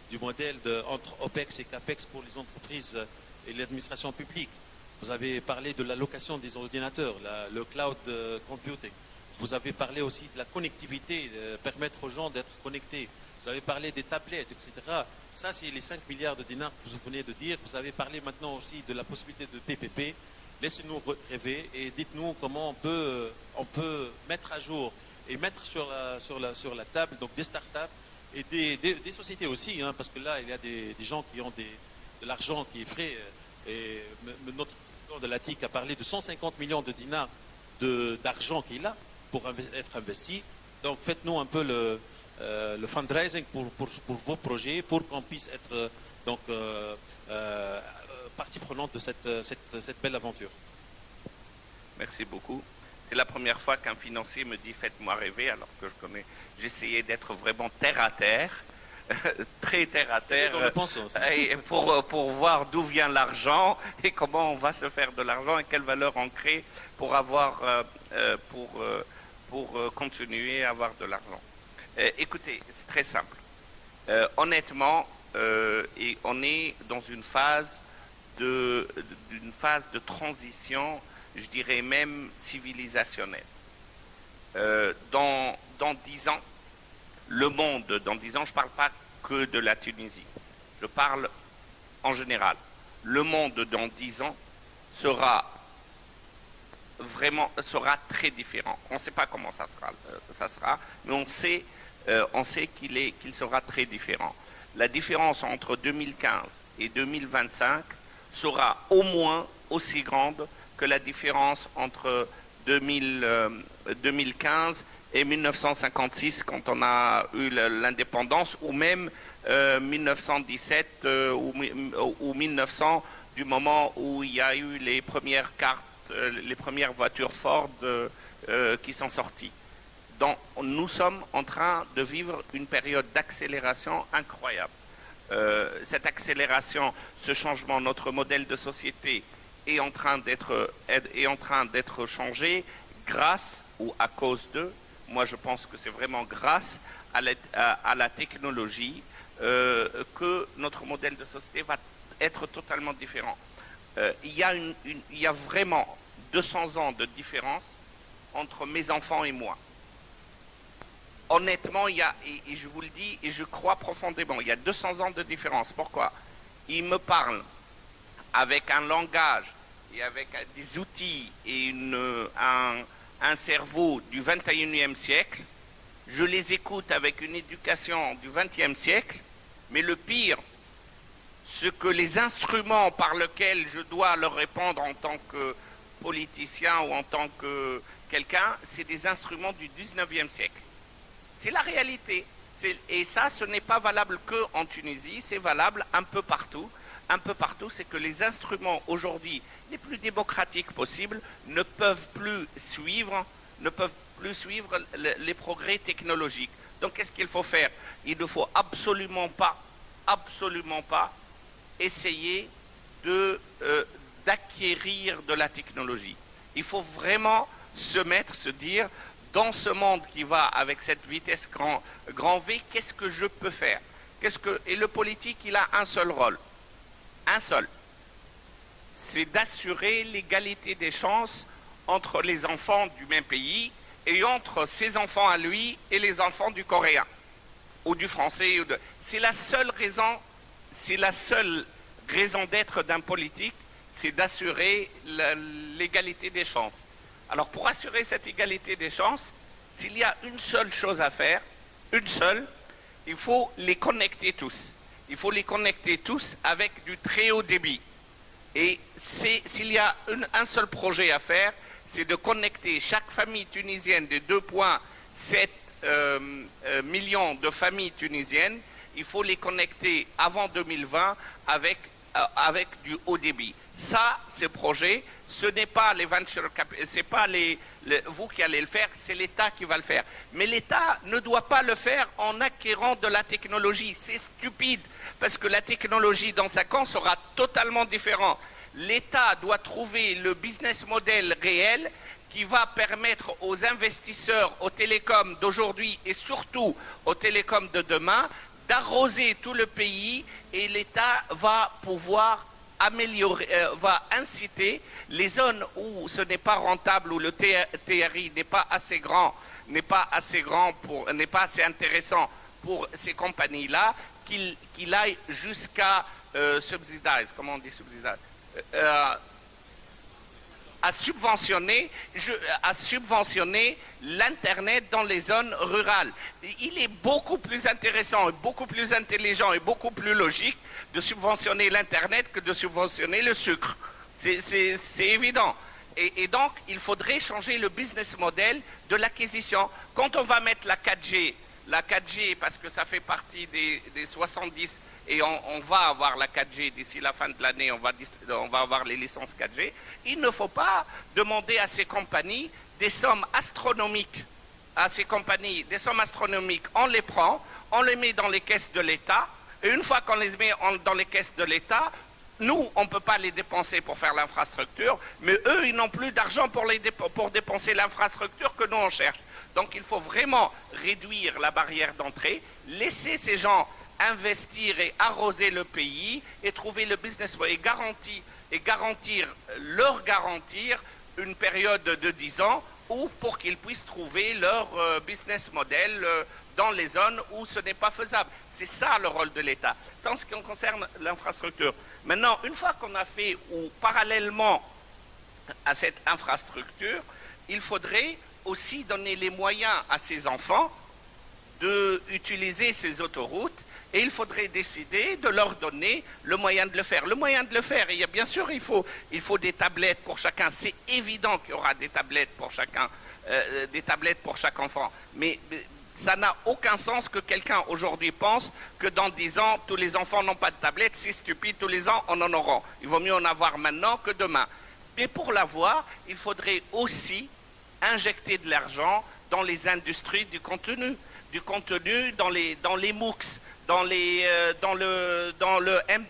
du modèle entre OPEX et CAPEX pour les entreprises et l'administration publique. Vous avez parlé de l'allocation des ordinateurs, le cloud computing. Vous avez parlé aussi de la connectivité, permettre aux gens d'être connectés. Vous avez parlé des tablettes, etc. Ça, c'est les 5 milliards de dinars que vous venez de dire. Vous avez parlé maintenant aussi de la possibilité de PPP. Laissez-nous rêver et dites-nous comment on peut mettre à jour et mettre sur la table donc des startups et des sociétés aussi, hein, parce que là, il y a des gens qui ont de l'argent qui est frais. Et notre président de la TIC a parlé de 150 millions de dinars d'argent qu'il a pour être investi. Donc, faites-nous un peu le fundraising pour vos projets, pour qu'on puisse être partie prenante de cette belle aventure. Merci beaucoup. C'est la première fois qu'un financier me dit « faites-moi rêver » alors que j'essayais d'être vraiment terre à terre, très terre à terre, et pour voir d'où vient l'argent et comment on va se faire de l'argent et quelle valeur on crée pour continuer à avoir de l'argent. Écoutez, c'est très simple. Honnêtement, et on est dans une phase de transition, je dirais même civilisationnelle. Dans 10 ans, le monde, dans 10 ans, je ne parle pas que de la Tunisie, je parle en général. Le monde dans 10 ans sera très différent. On ne sait pas comment ça sera, mais on sait qu'il sera très différent. La différence entre 2015 et 2025 sera au moins aussi grande que la différence entre 2015 et 1956 quand on a eu l'indépendance, ou même 1917 ou 1900 du moment où il y a eu les premières cartes, les premières voitures Ford qui sont sorties. Donc nous sommes en train de vivre une période d'accélération incroyable. Cette accélération, ce changement, notre modèle de société est en train d'être changé grâce ou à cause de Moi, je pense que c'est vraiment grâce à la technologie que notre modèle de société va être totalement différent. Il y a vraiment 200 ans de différence entre mes enfants et moi. Honnêtement, et je vous le dis, et je crois profondément, il y a 200 ans de différence. Pourquoi? Ils me parlent avec un langage et avec des outils et un cerveau du 21e siècle. Je les écoute avec une éducation du 20e siècle, mais le pire, ce que les instruments par lesquels je dois leur répondre en tant que politicien ou en tant que quelqu'un, c'est des instruments du 19e siècle. C'est la réalité. Et ça, ce n'est pas valable qu'en Tunisie, c'est valable un peu partout. Un peu partout, c'est que les instruments aujourd'hui les plus démocratiques possibles ne peuvent plus suivre les progrès technologiques. Donc, qu'est-ce qu'il faut faire? Il ne faut absolument pas essayer d'acquérir de la technologie. Il faut vraiment se dire, dans ce monde qui va avec cette vitesse grand V, qu'est-ce que je peux faire? Et le politique, il a un seul rôle. Un seul. C'est d'assurer l'égalité des chances entre les enfants du même pays et entre ses enfants à lui et les enfants du Coréen ou du Français. C'est la seule raison d'être d'un politique, c'est d'assurer l'égalité des chances. Alors pour assurer cette égalité des chances, s'il y a une seule chose à faire, il faut les connecter tous. Il faut les connecter tous avec du très haut débit. Et s'il y a un seul projet à faire, c'est de connecter chaque famille tunisienne des 2,7 millions de familles tunisiennes. Il faut les connecter avant 2020 avec du haut débit. Ça, ces projets, ce n'est pas les venture capital, c'est pas vous qui allez le faire, c'est l'État qui va le faire. Mais l'État ne doit pas le faire en acquérant de la technologie. C'est stupide, parce que la technologie dans 5 ans sera totalement différente. L'État doit trouver le business model réel qui va permettre aux investisseurs, aux télécoms d'aujourd'hui et surtout aux télécoms de demain, d'arroser tout le pays, et l'État va pouvoir va inciter les zones où ce n'est pas rentable, où le TRI n'est pas assez intéressant pour ces compagnies-là, qu'il aille jusqu'à subsidize, comment on dit subsidize, à subventionner l'Internet dans les zones rurales. Il est beaucoup plus intéressant, et beaucoup plus intelligent et beaucoup plus logique de subventionner l'Internet que de subventionner le sucre. C'est évident. Et donc, il faudrait changer le business model de l'acquisition. Quand on va mettre la 4G, parce que ça fait partie des 70, et on va avoir la 4G d'ici la fin de l'année, on va avoir les licences 4G, il ne faut pas demander à ces compagnies des sommes astronomiques. On les prend, on les met dans les caisses de l'État, et une fois qu'on les met dans les caisses de l'État, nous, on ne peut pas les dépenser pour faire l'infrastructure, mais eux, ils n'ont plus d'argent pour dépenser l'infrastructure que nous, on cherche. Donc, il faut vraiment réduire la barrière d'entrée, laisser ces gens investir et arroser le pays et trouver le business et leur garantir une période de 10 ans pour qu'ils puissent trouver leur business model dans les zones où ce n'est pas faisable. C'est ça le rôle de l'État. C'est en ce qui concerne l'infrastructure. Maintenant, une fois qu'on a fait, ou parallèlement à cette infrastructure, il faudrait aussi donner les moyens à ces enfants d'utiliser ces autoroutes, et il faudrait décider de leur donner le moyen de le faire. Le moyen de le faire, bien sûr, il faut des tablettes pour chacun. C'est évident qu'il y aura des tablettes pour chacun, des tablettes pour chaque enfant. Mais ça n'a aucun sens que quelqu'un aujourd'hui pense que dans 10 ans, tous les enfants n'ont pas de tablettes. C'est stupide, tous les ans, on en aura. Il vaut mieux en avoir maintenant que demain. Mais pour l'avoir, il faudrait aussi injecter de l'argent dans les industries du contenu dans les MOOCs, dans le M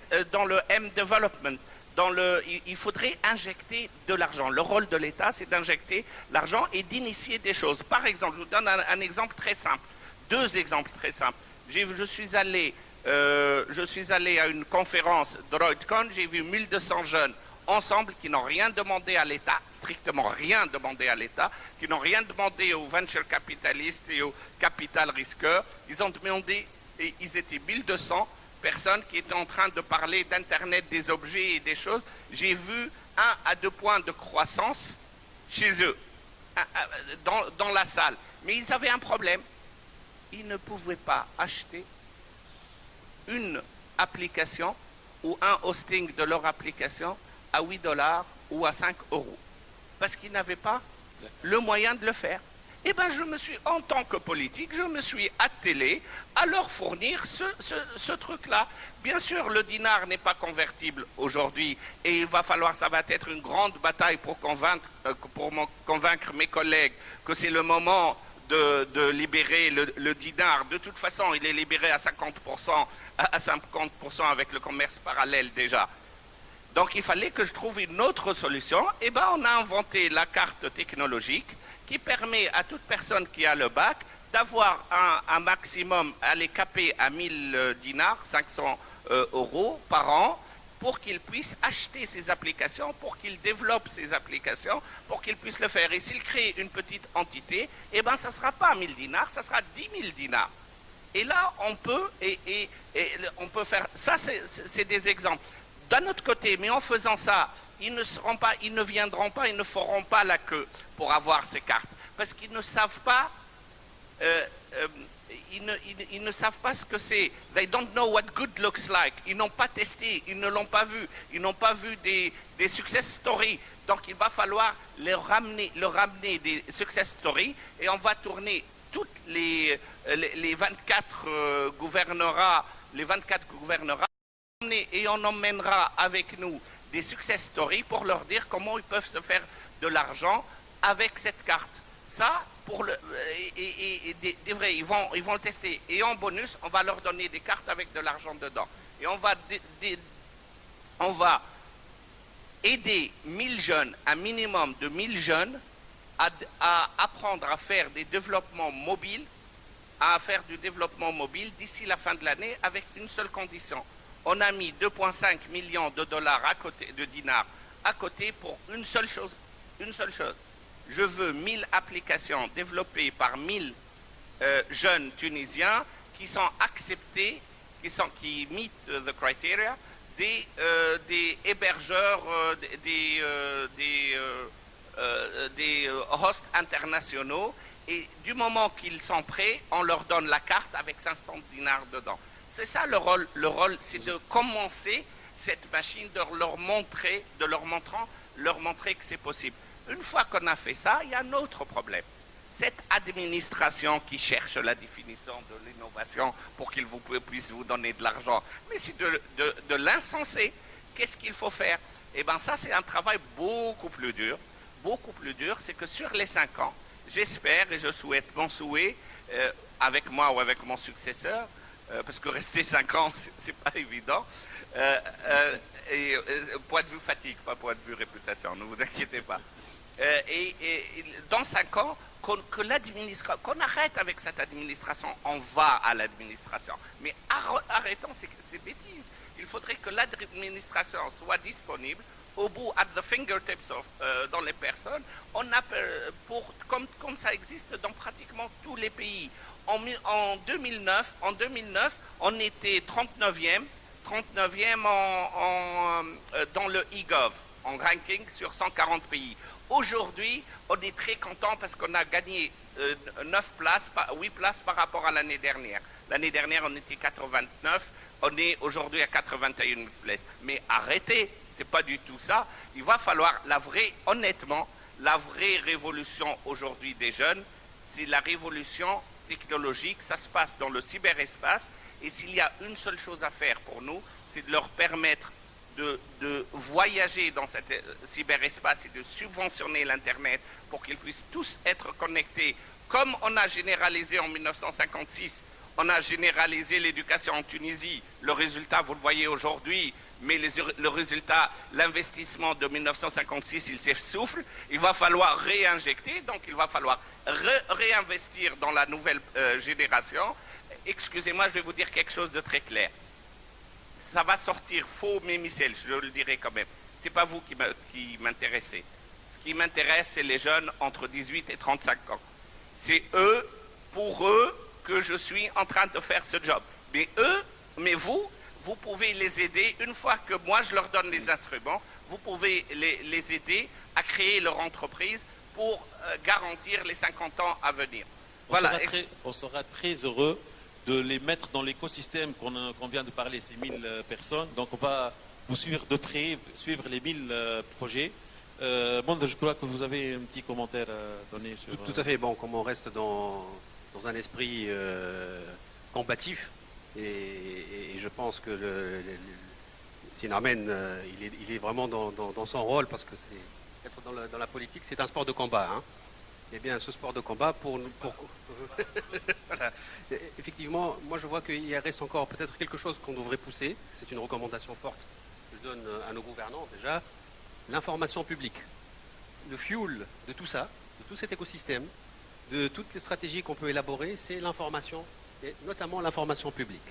development, il faudrait injecter de l'argent. Le rôle de l'État, c'est d'injecter l'argent et d'initier des choses. Par exemple, je vous donne un exemple très simple. 2 exemples très simples. Je suis allé à une conférence de Reutcon, j'ai vu 1200 jeunes ensemble qui n'ont rien demandé à l'État, strictement rien demandé à l'État, qui n'ont rien demandé aux venture capitalistes et aux capital risqueurs. Ils ont demandé, et ils étaient 1200 personnes qui étaient en train de parler d'Internet, des objets et des choses. J'ai vu 1 à 2 points de croissance chez eux, dans la salle. Mais ils avaient un problème. Ils ne pouvaient pas acheter une application ou un hosting de leur application à 8 $ ou à 5 €. Parce qu'ils n'avaient pas le moyen de le faire. Eh bien, en tant que politique, je me suis attelé à leur fournir ce truc-là. Bien sûr, le dinar n'est pas convertible aujourd'hui et ça va être une grande bataille pour convaincre mes collègues que c'est le moment de libérer le dinar. De toute façon, il est libéré à 50% avec le commerce parallèle déjà. Donc, il fallait que je trouve une autre solution. Eh bien, on a inventé la carte technologique qui permet à toute personne qui a le bac d'avoir un maximum, à les caper à 1000 dinars, 500 € par an, pour qu'ils puissent acheter ces applications, pour qu'ils développent ces applications, pour qu'ils puissent le faire. Et s'ils créent une petite entité, eh bien, ça ne sera pas 1000 dinars, ça sera 10 000 dinars. Et là, on peut faire... Ça, c'est des exemples. D'un autre côté, mais en faisant ça, ils ne viendront pas, ils ne feront pas la queue pour avoir ces cartes. Parce qu'ils ne savent pas... Ils ne savent pas ce que c'est. They don't know what good looks like. Ils n'ont pas testé, ils ne l'ont pas vu. Ils n'ont pas vu des success stories. Donc il va falloir leur ramener des success stories et on va tourner toutes les 24 gouvernorats, et on emmènera avec nous des success stories pour leur dire comment ils peuvent se faire de l'argent avec cette carte. Ça, des vrais, ils vont le tester. Et en bonus, on va leur donner des cartes avec de l'argent dedans. Et on va aider 1000 jeunes, un minimum de 1000 jeunes, à apprendre à faire des développements mobiles, d'ici la fin de l'année avec une seule condition. On a mis 2,5 millions de dollars à côté, de dinars à côté pour une seule chose. Je veux 1000 applications développées par 1000 jeunes Tunisiens qui sont acceptés, qui meet the criteria, des hébergeurs, des hosts internationaux. Et du moment qu'ils sont prêts, on leur donne la carte avec 500 dinars dedans. C'est ça le rôle. Le rôle, c'est de commencer cette machine, de leur montrer que c'est possible. Une fois qu'on a fait ça, il y a un autre problème. Cette administration qui cherche la définition de l'innovation pour qu'ils puissent vous donner de l'argent, mais c'est de l'insensé. Qu'est-ce qu'il faut faire? Eh bien ça, c'est un travail beaucoup plus dur. C'est que sur les 5 ans, j'espère et je souhaite mon souhait, avec moi ou avec mon successeur, parce que rester 5 ans, c'est pas évident, point de vue fatigue, pas point de vue réputation, ne vous inquiétez pas. Et dans 5 ans, qu'on arrête avec cette administration, on va à l'administration. Mais arrêtons ces bêtises. Il faudrait que l'administration soit disponible au bout, at the fingertips dans les personnes. Comme ça existe dans pratiquement tous les pays. En 2009, on était 39e dans le eGov, en ranking sur 140 pays. Aujourd'hui, on est très content parce qu'on a gagné 8 places par rapport à l'année dernière. L'année dernière, on était 89, on est aujourd'hui à 81 places. Mais arrêtez, c'est pas du tout ça. Il va falloir honnêtement, la vraie révolution aujourd'hui des jeunes, c'est la révolution technologique. Ça se passe dans le cyberespace. Et s'il y a une seule chose à faire pour nous, c'est de leur permettre de voyager dans cet cyberespace et de subventionner l'Internet pour qu'ils puissent tous être connectés, comme on a généralisé en 1956 On a généralisé l'éducation en Tunisie. Le résultat, vous le voyez aujourd'hui, mais le résultat, l'investissement de 1956, il s'essouffle. Il va falloir réinjecter, donc il va falloir réinvestir dans la nouvelle génération. Excusez-moi, je vais vous dire quelque chose de très clair. Ça va sortir faux, mais Michel, je le dirai quand même. Ce n'est pas vous qui m'intéressez. Ce qui m'intéresse, c'est les jeunes entre 18 et 35 ans. C'est eux, pour eux, que je suis en train de faire ce job. Mais vous pouvez les aider, une fois que moi je leur donne les instruments, vous pouvez les aider à créer leur entreprise pour garantir les 50 ans à venir. Voilà. On sera très heureux de les mettre dans l'écosystème qu'on vient de parler, ces 1000 personnes. Donc on va vous suivre de près, suivre les 1000 projets. Bon, je crois que vous avez un petit commentaire à donner sur... Tout à fait. Bon, comme on reste dans un esprit combatif, et je pense que Sinarmen, il est vraiment dans son rôle, parce que être dans la politique, c'est un sport de combat. Hein. Eh bien, ce sport de combat, voilà. Effectivement, moi je vois qu'il reste encore peut-être quelque chose qu'on devrait pousser. C'est une recommandation forte que je donne à nos gouvernants déjà. L'information publique. Le fuel de tout ça, de tout cet écosystème, de toutes les stratégies qu'on peut élaborer, c'est l'information, et notamment l'information publique.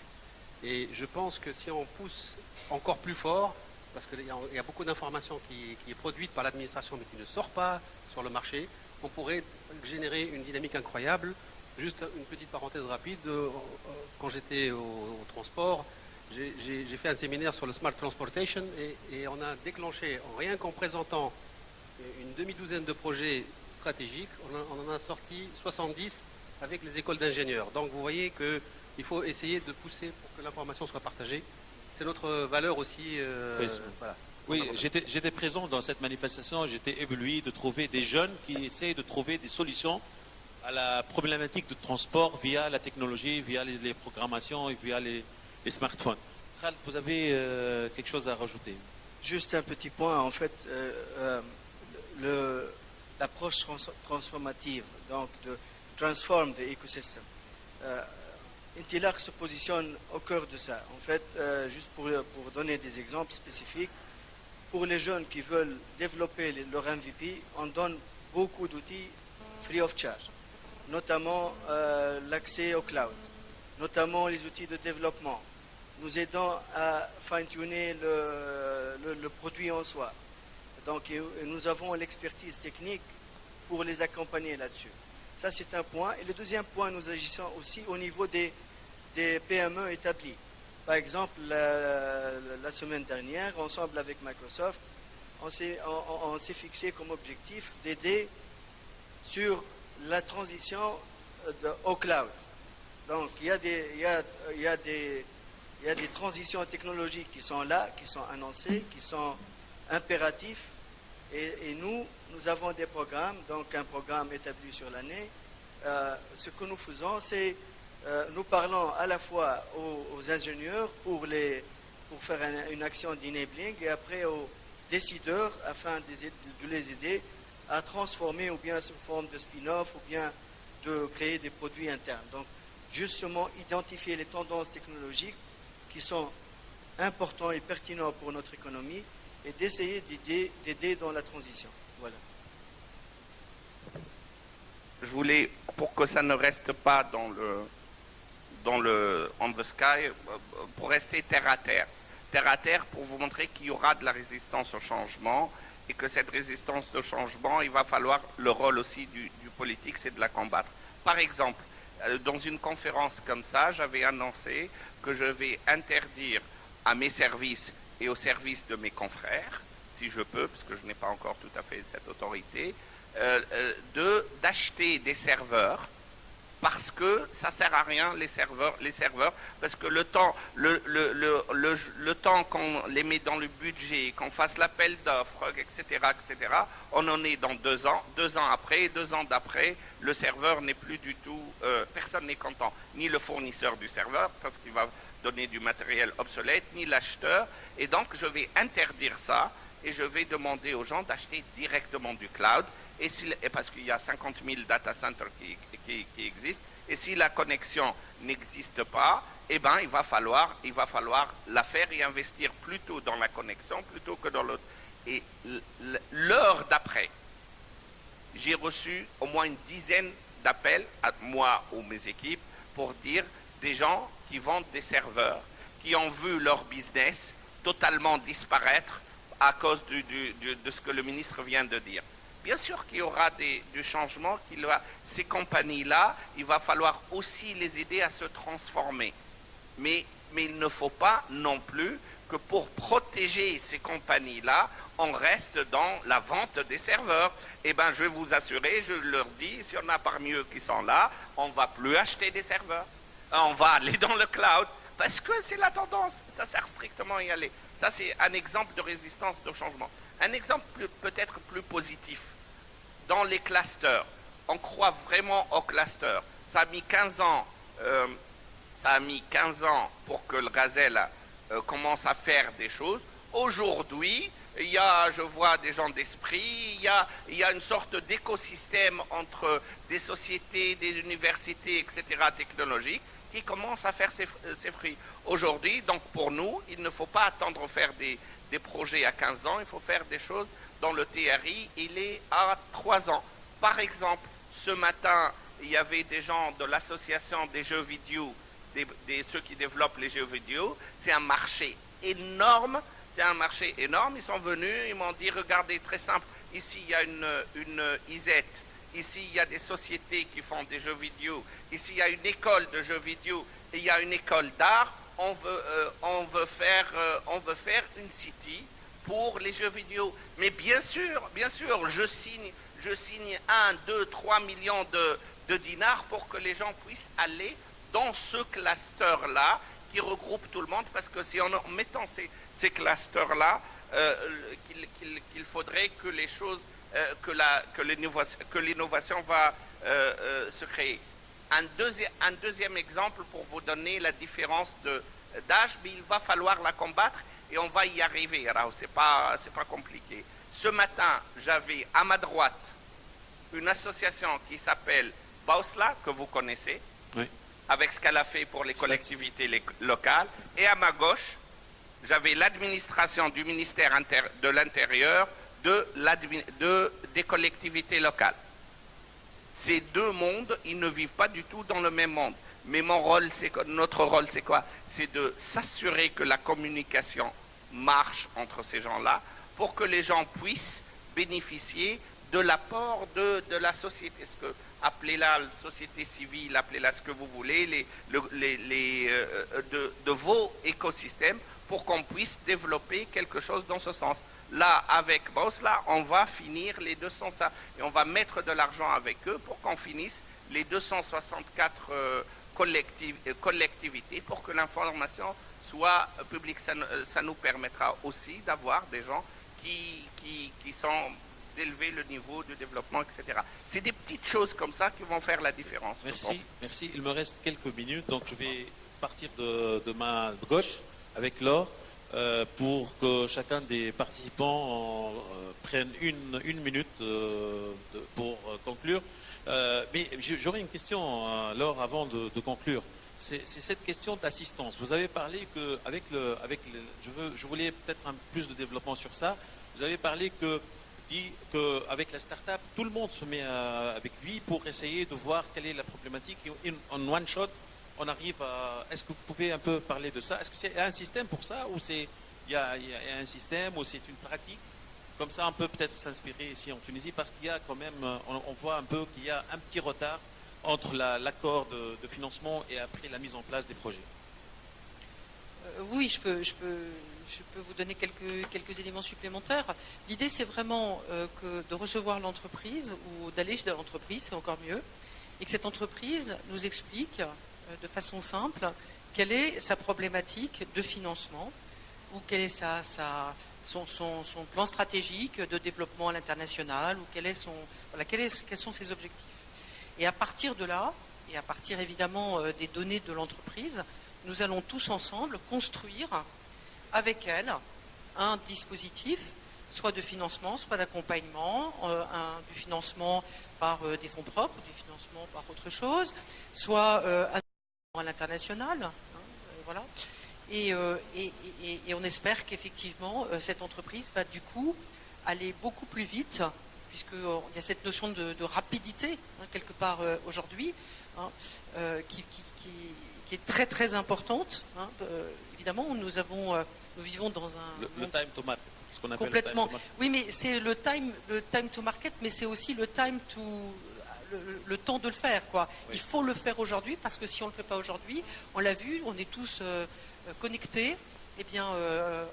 Et je pense que si on pousse encore plus fort, parce qu'il y a beaucoup d'informations qui est produite par l'administration mais qui ne sort pas sur le marché, on pourrait générer une dynamique incroyable. Juste une petite parenthèse rapide, quand j'étais au transport, j'ai fait un séminaire sur le Smart Transportation et on a déclenché, rien qu'en présentant une demi-douzaine de projets stratégiques, on en a sorti 70 avec les écoles d'ingénieurs. Donc vous voyez qu'il faut essayer de pousser pour que l'information soit partagée. C'est notre valeur aussi. Voilà. Oui, j'étais présent dans cette manifestation, j'étais ébloui de trouver des jeunes qui essayent de trouver des solutions à la problématique du transport via la technologie, via les programmations et via les smartphones. Khaled, vous avez quelque chose à rajouter? Juste un petit point, en fait, l'approche transformative, donc de transform the ecosystem. Intilaq se positionne au cœur de ça. En fait, juste pour donner des exemples spécifiques, pour les jeunes qui veulent développer leur MVP, on donne beaucoup d'outils free of charge, notamment l'accès au cloud, notamment les outils de développement, nous aidant à fine-tuner le produit en soi. Donc, nous avons l'expertise technique pour les accompagner là-dessus. Ça, c'est un point. Et le deuxième point, nous agissons aussi au niveau des PME établies. Par exemple, la semaine dernière, ensemble avec Microsoft, on s'est fixé comme objectif d'aider sur la transition au cloud. Donc, il y a des transitions technologiques qui sont là, qui sont annoncées, qui sont impératifs. Et nous avons des programmes, donc un programme établi sur l'année. Ce que nous faisons, c'est nous parlons à la fois aux ingénieurs pour faire une action d'enabling et après aux décideurs afin de les aider à transformer ou bien sous forme de spin-off ou bien de créer des produits internes. Donc, justement, identifier les tendances technologiques qui sont importantes et pertinentes pour notre économie et d'essayer d'aider dans la transition. Voilà. Je voulais, pour que ça ne reste pas dans le on the sky, pour rester terre à terre. Terre à terre pour vous montrer qu'il y aura de la résistance au changement et que cette résistance au changement, il va falloir le rôle aussi du politique, c'est de la combattre. Par exemple, dans une conférence comme ça, j'avais annoncé que je vais interdire à mes services et aux services de mes confrères, si je peux, parce que je n'ai pas encore tout à fait cette autorité, d'acheter des serveurs parce que ça sert à rien les serveurs parce que le temps qu'on les met dans le budget, qu'on fasse l'appel d'offres, etc., on en est dans 2 ans. 2 ans après, 2 ans d'après, le serveur n'est plus du tout, personne n'est content, ni le fournisseur du serveur parce qu'il va donner du matériel obsolète, ni l'acheteur, et donc je vais interdire ça et je vais demander aux gens d'acheter directement du cloud et parce qu'il y a 50 000 data centers qui existent, et si la connexion n'existe pas, eh ben, il va falloir la faire et investir plutôt dans la connexion plutôt que dans l'autre. Et l'heure d'après, j'ai reçu au moins une dizaine d'appels, à moi ou mes équipes, pour dire des gens qui vendent des serveurs, qui ont vu leur business totalement disparaître à cause de ce que le ministre vient de dire. Bien sûr qu'il y aura du changement, ces compagnies-là, il va falloir aussi les aider à se transformer. Mais il ne faut pas non plus que pour protéger ces compagnies-là, on reste dans la vente des serveurs. Eh bien, je vais vous assurer, je leur dis, si on a parmi eux qui sont là, on ne va plus acheter des serveurs. On va aller dans le cloud, parce que c'est la tendance. Ça sert strictement à y aller. Ça, c'est un exemple de résistance, de changement. Un exemple peut-être plus positif. Dans les clusters, on croit vraiment aux clusters. Ça a mis 15 ans. Ça a mis 15 ans pour que le Gazelle commence à faire des choses. Aujourd'hui, je vois des gens d'esprit, il y a une sorte d'écosystème entre des sociétés, des universités, etc., technologiques, qui commencent à faire ses fruits. Aujourd'hui, donc pour nous, il ne faut pas attendre faire des projets à 15 ans, il faut faire des choses dans le TRI, il est à 3 ans. Par exemple, ce matin, il y avait des gens de l'association des jeux vidéo, ceux qui développent les jeux vidéo. C'est un marché énorme. Ils sont venus, ils m'ont dit, regardez, très simple, ici il y a une ISET, ici il y a des sociétés qui font des jeux vidéo, ici il y a une école de jeux vidéo, et il y a une école d'art, on veut faire une city pour les jeux vidéo. Mais bien sûr, je signe 1, 2, 3 millions de dinars pour que les gens puissent aller dans ce cluster-là qui regroupe tout le monde, parce que c'est en mettant ces clusters-là qu'il faudrait que les choses, que l'innovation va se créer. Un deuxième exemple pour vous donner la différence d'âge, mais il va falloir la combattre et on va y arriver. Alors, c'est pas compliqué. Ce matin, j'avais à ma droite une association qui s'appelle Bausla, que vous connaissez, Oui. avec ce qu'elle a fait pour les collectivités locales. Et à ma gauche, j'avais l'administration du ministère de l'Intérieur des collectivités locales. Ces deux mondes, ils ne vivent pas du tout dans le même monde. Mais notre rôle, c'est quoi? C'est de s'assurer que la communication marche entre ces gens-là pour que les gens puissent bénéficier de l'apport de la société. Appelez-la société civile, appelez-la ce que vous voulez, de vos écosystèmes, pour qu'on puisse développer quelque chose dans ce sens. Là, avec Bausla, on va finir les 200 et on va mettre de l'argent avec eux pour qu'on finisse les 264 collectivités pour que l'information soit publique. Ça nous permettra aussi d'avoir des gens qui sont d'élever le niveau de développement, etc. C'est des petites choses comme ça qui vont faire la différence. Merci. Il me reste quelques minutes, donc je vais partir de ma gauche avec Laure pour que chacun des participants prenne une minute pour conclure. Mais j'aurais une question, Laure, avant de conclure. C'est cette question d'assistance. Vous avez parlé que je voulais peut-être plus de développement sur ça. Vous avez parlé qu'avec la start-up, tout le monde se met avec lui pour essayer de voir quelle est la problématique. Et en one shot, on arrive à... Est-ce que vous pouvez un peu parler de ça? Est-ce que c'est un système pour ça, ou il y a un système, ou c'est une pratique? Comme ça, on peut peut-être s'inspirer ici en Tunisie, parce qu'il y a quand même, on voit un peu qu'il y a un petit retard entre l'accord de financement et après la mise en place des projets. Oui, je peux vous donner quelques éléments supplémentaires. L'idée, c'est vraiment de recevoir l'entreprise ou d'aller chez l'entreprise, c'est encore mieux, et que cette entreprise nous explique de façon simple quelle est sa problématique de financement ou quel est son plan stratégique de développement à l'international ou quels sont ses objectifs. Et à partir de là, et à partir évidemment des données de l'entreprise, nous allons tous ensemble construire avec elle un dispositif, soit de financement, soit d'accompagnement, du financement par des fonds propres, du financement par autre chose, soit à l'international, hein, voilà. Et on espère qu'effectivement, cette entreprise va du coup aller beaucoup plus vite, puisqu'il y a cette notion de rapidité, hein, quelque part aujourd'hui, hein, qui est très très importante. Hein. Évidemment, nous vivons dans un... Le time to market, ce qu'on appelle complètement. le time to market. Oui, mais c'est le time to market, mais c'est aussi le time to... Le temps de le faire, quoi. Oui. Il faut le faire aujourd'hui, parce que si on ne le fait pas aujourd'hui, on l'a vu, on est tous connectés, eh bien,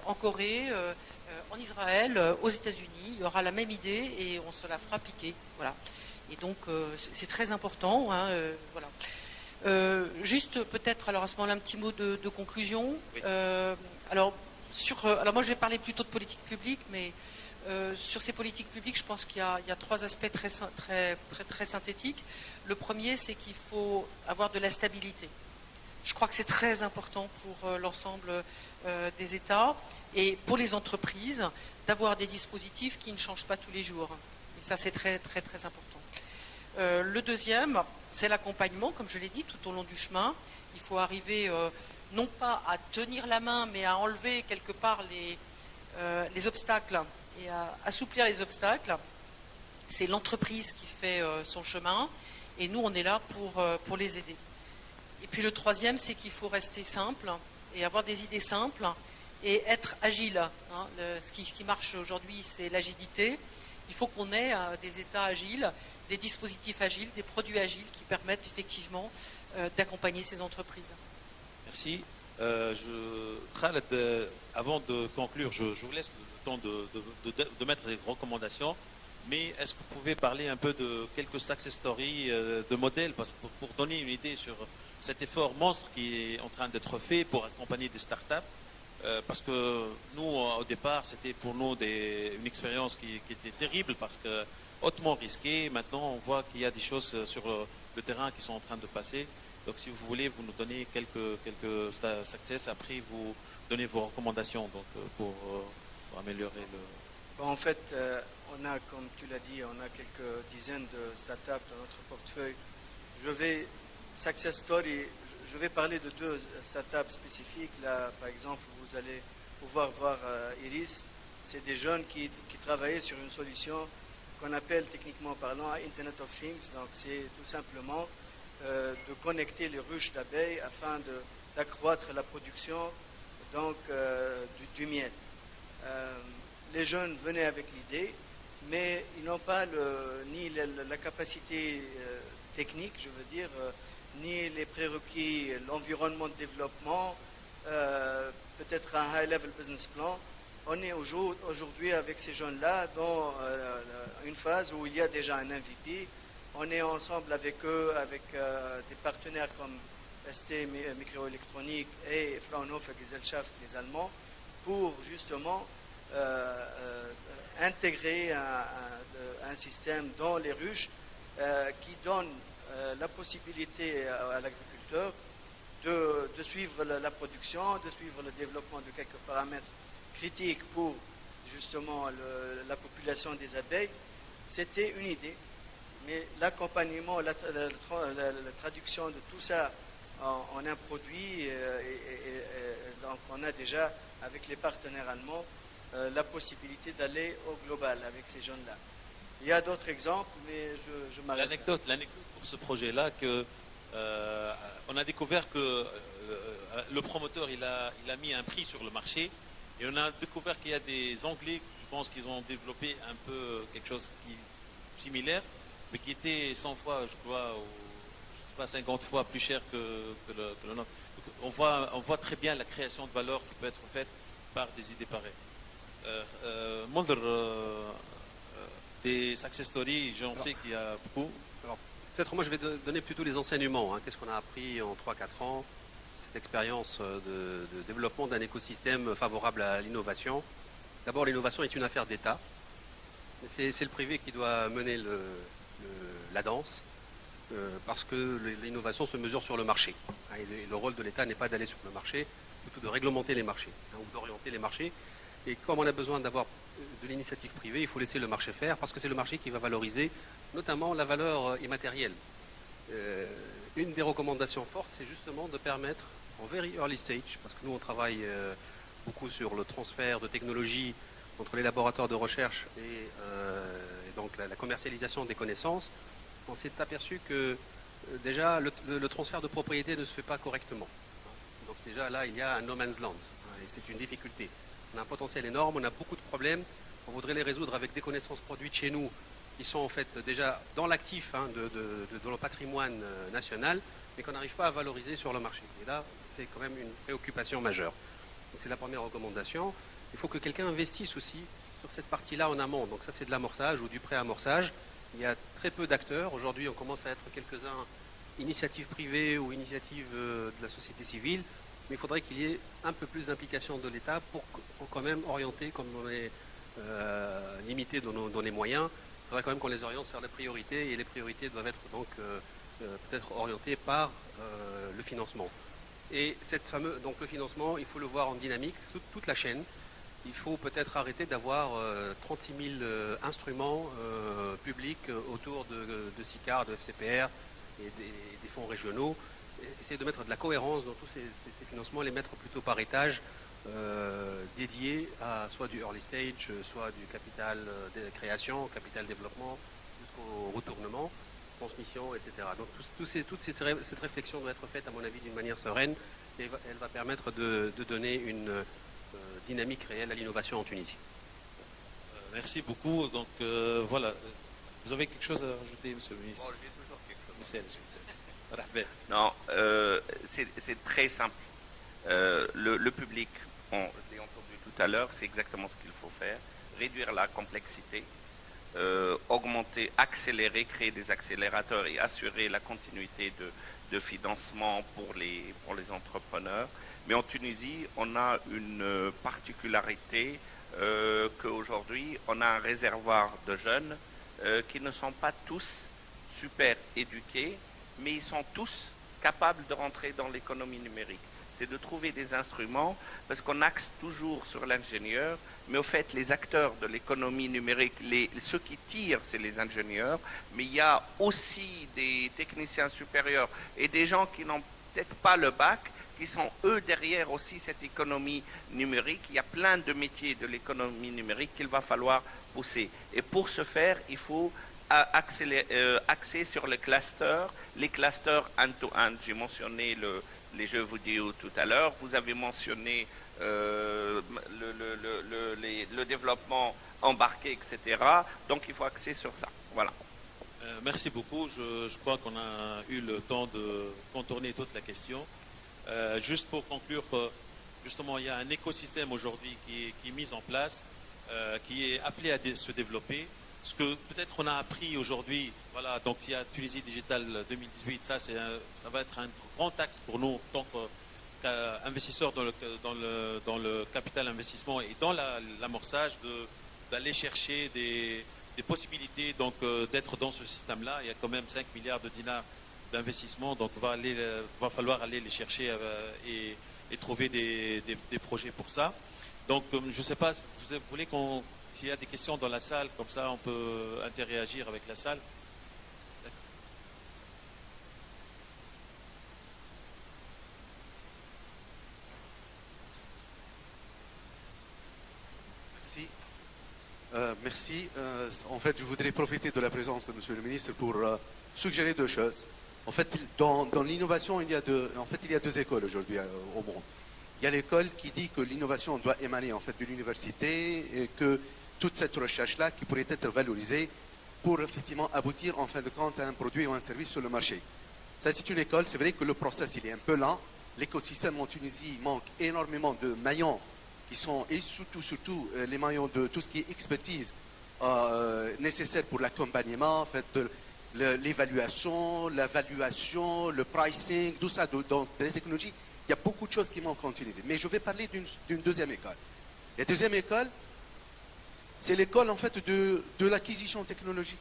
en Corée, en Israël, aux États-Unis, il y aura la même idée et on se la fera piquer. Voilà. Et donc, c'est très important. Hein, voilà. Juste peut-être, alors à ce moment-là, un petit mot de conclusion. Oui. Alors moi, je vais parler plutôt de politique publique, mais sur ces politiques publiques, je pense qu'il y a trois aspects très synthétiques. Le premier, c'est qu'il faut avoir de la stabilité. Je crois que c'est très important pour l'ensemble des États et pour les entreprises d'avoir des dispositifs qui ne changent pas tous les jours. Et ça, c'est très important. Le deuxième, c'est l'accompagnement, comme je l'ai dit, tout au long du chemin. Il faut arriver non pas à tenir la main, mais à enlever quelque part les obstacles et à assouplir les obstacles. C'est l'entreprise qui fait son chemin et nous, on est là pour les aider. Et puis le troisième, c'est qu'il faut rester simple et avoir des idées simples et être agile. Hein. Ce qui marche aujourd'hui, c'est l'agilité. Il faut qu'on ait des États agiles, des dispositifs agiles, des produits agiles qui permettent effectivement d'accompagner ces entreprises. Merci. Khaled, avant de conclure, je vous laisse le temps de mettre des recommandations. Mais est-ce que vous pouvez parler un peu de quelques success stories, de modèles, pour donner une idée sur cet effort monstre qui est en train d'être fait pour accompagner des startups? Parce que nous, au départ, c'était pour nous une expérience qui était terrible parce que hautement risquée. Maintenant, on voit qu'il y a des choses sur le terrain qui sont en train de passer. Donc, si vous voulez, vous nous donnez quelques success. Après, vous donnez vos recommandations donc, pour améliorer le... Bon, en fait, on a, comme tu l'as dit, on a quelques dizaines de startups dans notre portefeuille. Success Story, je vais parler de deux startups spécifiques. Là, par exemple, vous allez pouvoir voir Iris. C'est des jeunes qui travaillaient sur une solution qu'on appelle techniquement parlant Internet of Things. Donc, c'est tout simplement de connecter les ruches d'abeilles afin d'accroître la production donc, du miel. Les jeunes venaient avec l'idée, mais ils n'ont pas ni la capacité technique, je veux dire, ni les prérequis, l'environnement de développement, peut-être un high-level business plan. On est aujourd'hui avec ces jeunes-là dans une phase où il y a déjà un MVP. On est ensemble avec eux, avec des partenaires comme ST Microélectronique et Fraunhofer Gesellschaft, les Allemands, pour justement intégrer un système dans les ruches qui donne la possibilité à l'agriculteur de suivre la production, de suivre le développement de quelques paramètres critiques pour justement la population des abeilles. C'était une idée, mais l'accompagnement, la traduction de tout ça en un produit, donc on a déjà avec les partenaires allemands la possibilité d'aller au global avec ces jeunes-là. Il y a d'autres exemples, mais je m'arrête. L'anecdote pour ce projet-là, on a découvert que le promoteur il a mis un prix sur le marché et on a découvert qu'il y a des Anglais, je pense qu'ils ont développé un peu quelque chose similaire, mais qui était 100 fois, je crois, ou je sais pas, 50 fois plus cher que le nôtre. On voit très bien la création de valeur qui peut être faite par des idées pareilles. Des success stories, j'en sais qu'il y a beaucoup. Alors, peut-être moi je vais donner plutôt les enseignements. Hein. Qu'est-ce qu'on a appris en 3-4 ans, cette expérience de développement d'un écosystème favorable à l'innovation. D'abord, l'innovation est une affaire d'État. C'est le privé qui doit mener la danse, parce que l'innovation se mesure sur le marché. Hein, et le rôle de l'État n'est pas d'aller sur le marché, plutôt de réglementer les marchés, hein, ou d'orienter les marchés. Et comme on a besoin d'avoir de l'initiative privée, il faut laisser le marché faire, parce que c'est le marché qui va valoriser notamment la valeur immatérielle. Une des recommandations fortes, c'est justement de permettre en very early stage, parce que nous on travaille beaucoup sur le transfert de technologies entre les laboratoires de recherche et donc la commercialisation des connaissances. On s'est aperçu que déjà le transfert de propriété ne se fait pas correctement. Donc déjà là il y a un no man's land et c'est une difficulté. On a un potentiel énorme, on a beaucoup de problèmes, on voudrait les résoudre avec des connaissances produites chez nous qui sont en fait déjà dans l'actif de le patrimoine national, mais qu'on n'arrive pas à valoriser sur le marché. Et là, c'est quand même une préoccupation majeure. Donc c'est la première recommandation. Il faut que quelqu'un investisse aussi sur cette partie-là en amont. Donc ça, c'est de l'amorçage ou du pré-amorçage. Il y a très peu d'acteurs. Aujourd'hui, on commence à être quelques-uns initiatives privées ou initiatives de la société civile. Mais il faudrait qu'il y ait un peu plus d'implication de l'État pour quand même orienter, comme on est limité dans les moyens, il faudrait quand même qu'on les oriente vers les priorités, et les priorités doivent être donc peut-être orientées par le financement. Et donc le financement, il faut le voir en dynamique, toute la chaîne. Il faut peut-être arrêter d'avoir 36 000 instruments publics autour de SICAR, de FCPR et des fonds régionaux. Essayer de mettre de la cohérence dans tous ces financements, les mettre plutôt par étage, dédiés à soit du early stage, soit du capital de création, capital développement, jusqu'au retournement, transmission, etc. Donc cette réflexion doit être faite, à mon avis, d'une manière sereine, et elle va permettre de donner une dynamique réelle à l'innovation en Tunisie. Merci beaucoup. Donc voilà, vous avez quelque chose à rajouter, Monsieur le Ministre? Bon, j'ai toujours quelque chose. Rahbet. Non, c'est très simple. Le public, je l'ai entendu tout à l'heure, c'est exactement ce qu'il faut faire. Réduire la complexité, augmenter, accélérer, créer des accélérateurs et assurer la continuité de financement pour les entrepreneurs. Mais en Tunisie, on a une particularité qu'aujourd'hui, on a un réservoir de jeunes qui ne sont pas tous super éduqués, mais ils sont tous capables de rentrer dans l'économie numérique. C'est de trouver des instruments, parce qu'on axe toujours sur l'ingénieur, mais au fait, les acteurs de l'économie numérique, ceux qui tirent, c'est les ingénieurs, mais il y a aussi des techniciens supérieurs et des gens qui n'ont peut-être pas le bac, qui sont eux derrière aussi cette économie numérique. Il y a plein de métiers de l'économie numérique qu'il va falloir pousser. Et pour ce faire, il faut axer sur les clusters end-to-end. J'ai mentionné les jeux vidéo tout à l'heure. Vous avez mentionné le développement embarqué, etc. Donc il faut axer sur ça. Voilà. Merci beaucoup. Je crois qu'on a eu le temps de contourner toute la question. Juste pour conclure, justement, il y a un écosystème aujourd'hui qui est mis en place, qui est appelé à se développer. Ce que peut-être on a appris aujourd'hui, voilà, donc il y a Tunisie Digital 2018, ça va être un grand axe pour nous, en tant qu'investisseurs dans le capital investissement et dans l'amorçage, d'aller chercher des possibilités donc d'être dans ce système-là. Il y a quand même 5 milliards de dinars d'investissement, donc va falloir aller les chercher et trouver des projets pour ça. Donc je ne sais pas, vous voulez s'il y a des questions dans la salle, comme ça on peut interagir avec la salle. Merci. En fait, je voudrais profiter de la présence de Monsieur le Ministre pour suggérer deux choses. En fait, dans l'innovation, il y a deux écoles aujourd'hui au monde. Il y a l'école qui dit que l'innovation doit émaner en fait de l'université et que toute cette recherche-là qui pourrait être valorisée pour effectivement aboutir en fin de compte à un produit ou un service sur le marché. Ça, c'est une école. C'est vrai que le process, il est un peu lent. L'écosystème en Tunisie manque énormément de maillons qui sont, et surtout les maillons de tout ce qui est expertise nécessaire pour l'accompagnement, en fait, l'évaluation, la valuation, le pricing, tout ça dans les technologies. Il y a beaucoup de choses qui manquent en Tunisie. Mais je vais parler d'une deuxième école. La deuxième école, c'est l'école en fait de l'acquisition technologique.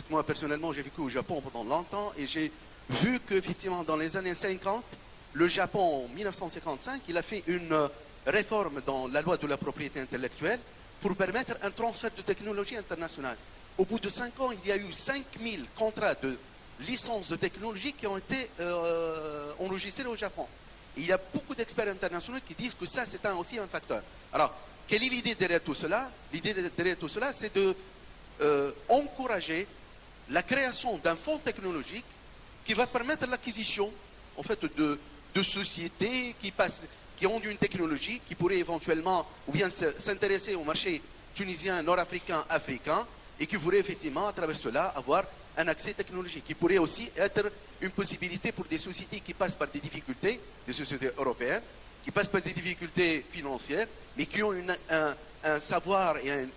Moi, personnellement, j'ai vécu au Japon pendant longtemps et j'ai vu qu'effectivement, dans les années 50, le Japon, en 1955, il a fait une réforme dans la loi de la propriété intellectuelle pour permettre un transfert de technologie internationale. Au bout de 5 ans, il y a eu 5000 contrats de licence de technologie qui ont été enregistrés au Japon. Et il y a beaucoup d'experts internationaux qui disent que ça, c'est aussi un facteur. Alors, quelle est l'idée derrière tout cela? L'idée derrière tout cela, c'est de encourager la création d'un fonds technologique qui va permettre l'acquisition en fait, de sociétés qui ont une technologie qui pourrait éventuellement ou bien s'intéresser au marché tunisien, nord-africain, africain, et qui pourrait effectivement, à travers cela, avoir un accès technologique, qui pourrait aussi être une possibilité pour des sociétés qui passent par des difficultés, des sociétés européennes, qui passent par des difficultés financières, mais qui ont un savoir et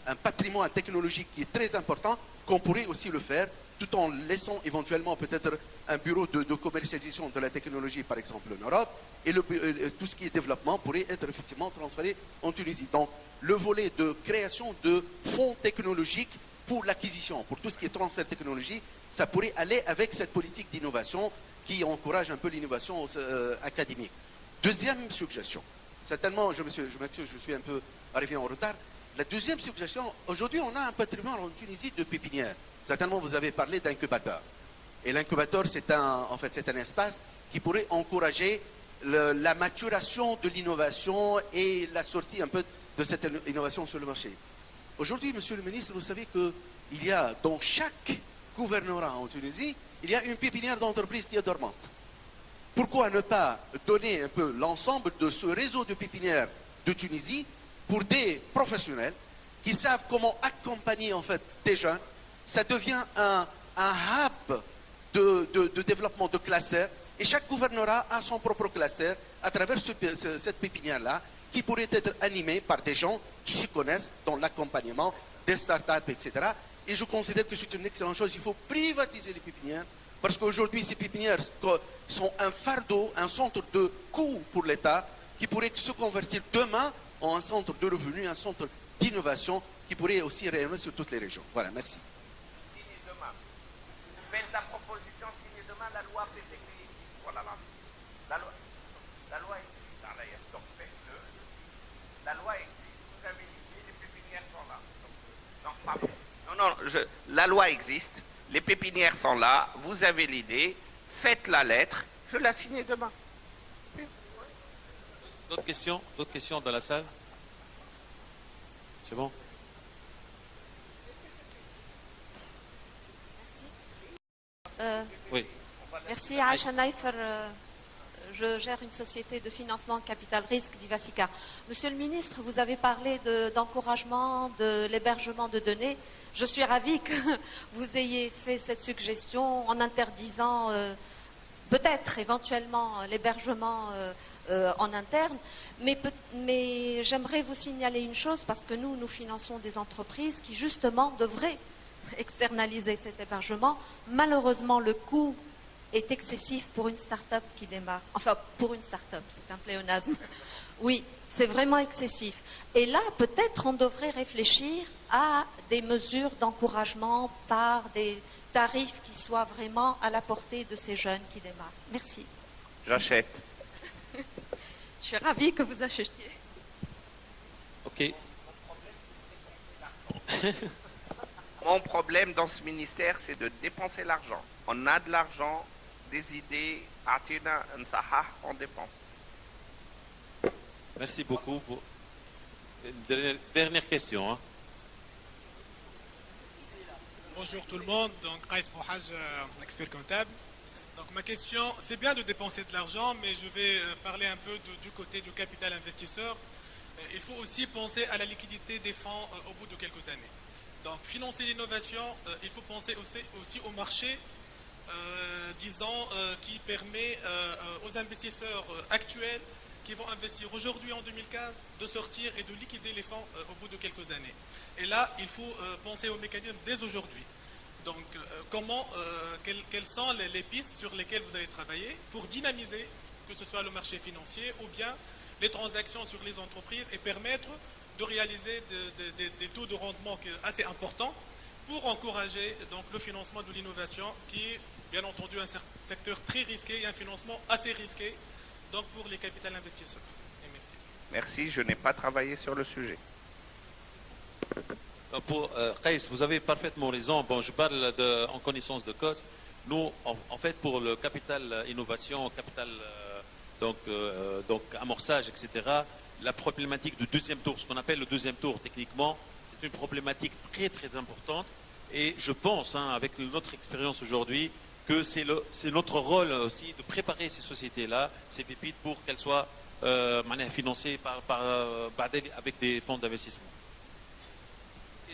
un patrimoine technologique qui est très important, qu'on pourrait aussi le faire, tout en laissant éventuellement peut-être un bureau de commercialisation de la technologie, par exemple en Europe, et tout ce qui est développement pourrait être effectivement transféré en Tunisie. Donc, le volet de création de fonds technologiques pour l'acquisition, pour tout ce qui est transfert technologie, ça pourrait aller avec cette politique d'innovation qui encourage un peu l'innovation académique. Deuxième suggestion, certainement, je m'excuse, je suis un peu arrivé en retard. La deuxième suggestion, aujourd'hui, on a un patrimoine en Tunisie de pépinières. Certainement, vous avez parlé d'incubateur. Et l'incubateur, c'est en fait, c'est un espace qui pourrait encourager la maturation de l'innovation et la sortie un peu de cette innovation sur le marché. Aujourd'hui, monsieur le ministre, vous savez qu'il y a dans chaque gouvernorat en Tunisie, il y a une pépinière d'entreprise qui est dormante. Pourquoi ne pas donner un peu l'ensemble de ce réseau de pépinières de Tunisie pour des professionnels qui savent comment accompagner en fait des jeunes? Ça devient un hub de développement de clusters, et chaque gouvernorat a son propre cluster à travers cette pépinière-là, qui pourrait être animée par des gens qui s'y connaissent dans l'accompagnement des startups, etc. Et je considère que c'est une excellente chose. Il faut privatiser les pépinières, parce qu'aujourd'hui, ces pépinières sont un fardeau, un centre de coût pour l'État, qui pourrait se convertir demain en un centre de revenus, un centre d'innovation, qui pourrait aussi rayonner sur toutes les régions. Voilà, merci. Signez demain. Faites la proposition, signez demain la loi PTP. Voilà la loi existe d'ailleurs, donc faites-le. La loi existe, vous avez l'idée, les pépinières sont là. Non, pardon. La loi existe, les pépinières sont là, vous avez l'idée, faites la lettre, je la signe demain. D'autres questions? D'autres questions dans la salle? C'est bon? Oui. Merci, Aïcha Naïfer. Je gère une société de financement capital risque d'Ivasica. Monsieur le ministre, vous avez parlé d'encouragement de l'hébergement de données. Je suis ravie que vous ayez fait cette suggestion en interdisant peut-être éventuellement l'hébergement en interne. Mais j'aimerais vous signaler une chose, parce que nous finançons des entreprises qui justement devraient externaliser cet hébergement. Malheureusement, le coût est excessif pour une start-up qui démarre. Enfin, pour une start-up, c'est un pléonasme. Oui, c'est vraiment excessif. Et là, peut-être on devrait réfléchir à des mesures d'encouragement par des tarifs qui soient vraiment à la portée de ces jeunes qui démarrent. Merci. J'achète. Je suis ravie que vous achetiez. Ok. Mon problème dans ce ministère, c'est de dépenser l'argent. On a de l'argent, des idées, on dépense. Merci beaucoup. Une dernière question. Hein. Bonjour tout le monde, donc Aïs Bouhaj, expert comptable. Donc ma question, c'est bien de dépenser de l'argent, mais je vais parler un peu du côté du capital investisseur. Il faut aussi penser à la liquidité des fonds au bout de quelques années. Donc financer l'innovation, il faut penser aussi au marché, disons, qui permet aux investisseurs actuels qui vont investir aujourd'hui en 2015 de sortir et de liquider les fonds au bout de quelques années. Et là, il faut penser aux mécanismes dès aujourd'hui. Donc, quelles sont les pistes sur lesquelles vous allez travailler pour dynamiser, que ce soit le marché financier ou bien les transactions sur les entreprises, et permettre de réaliser des taux de rendement assez importants pour encourager donc, le financement de l'innovation, qui est bien entendu un secteur très risqué et un financement assez risqué donc, pour les capitals investisseurs. Et merci. Merci, je n'ai pas travaillé sur le sujet. Pour Qais, vous avez parfaitement raison. Bon, je parle en connaissance de cause. Nous, en fait, pour le capital innovation, capital donc amorçage, etc., la problématique du deuxième tour, ce qu'on appelle le deuxième tour techniquement, c'est une problématique très très importante. Et je pense, avec notre expérience aujourd'hui, que c'est notre rôle aussi de préparer ces sociétés-là, ces pépites, pour qu'elles soient financées avec des fonds d'investissement.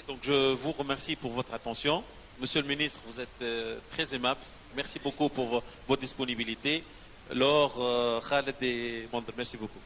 Donc je vous remercie pour votre attention. Monsieur le ministre, vous êtes très aimable. Merci beaucoup pour votre disponibilité. Laure, Khaled et Mondr, merci beaucoup.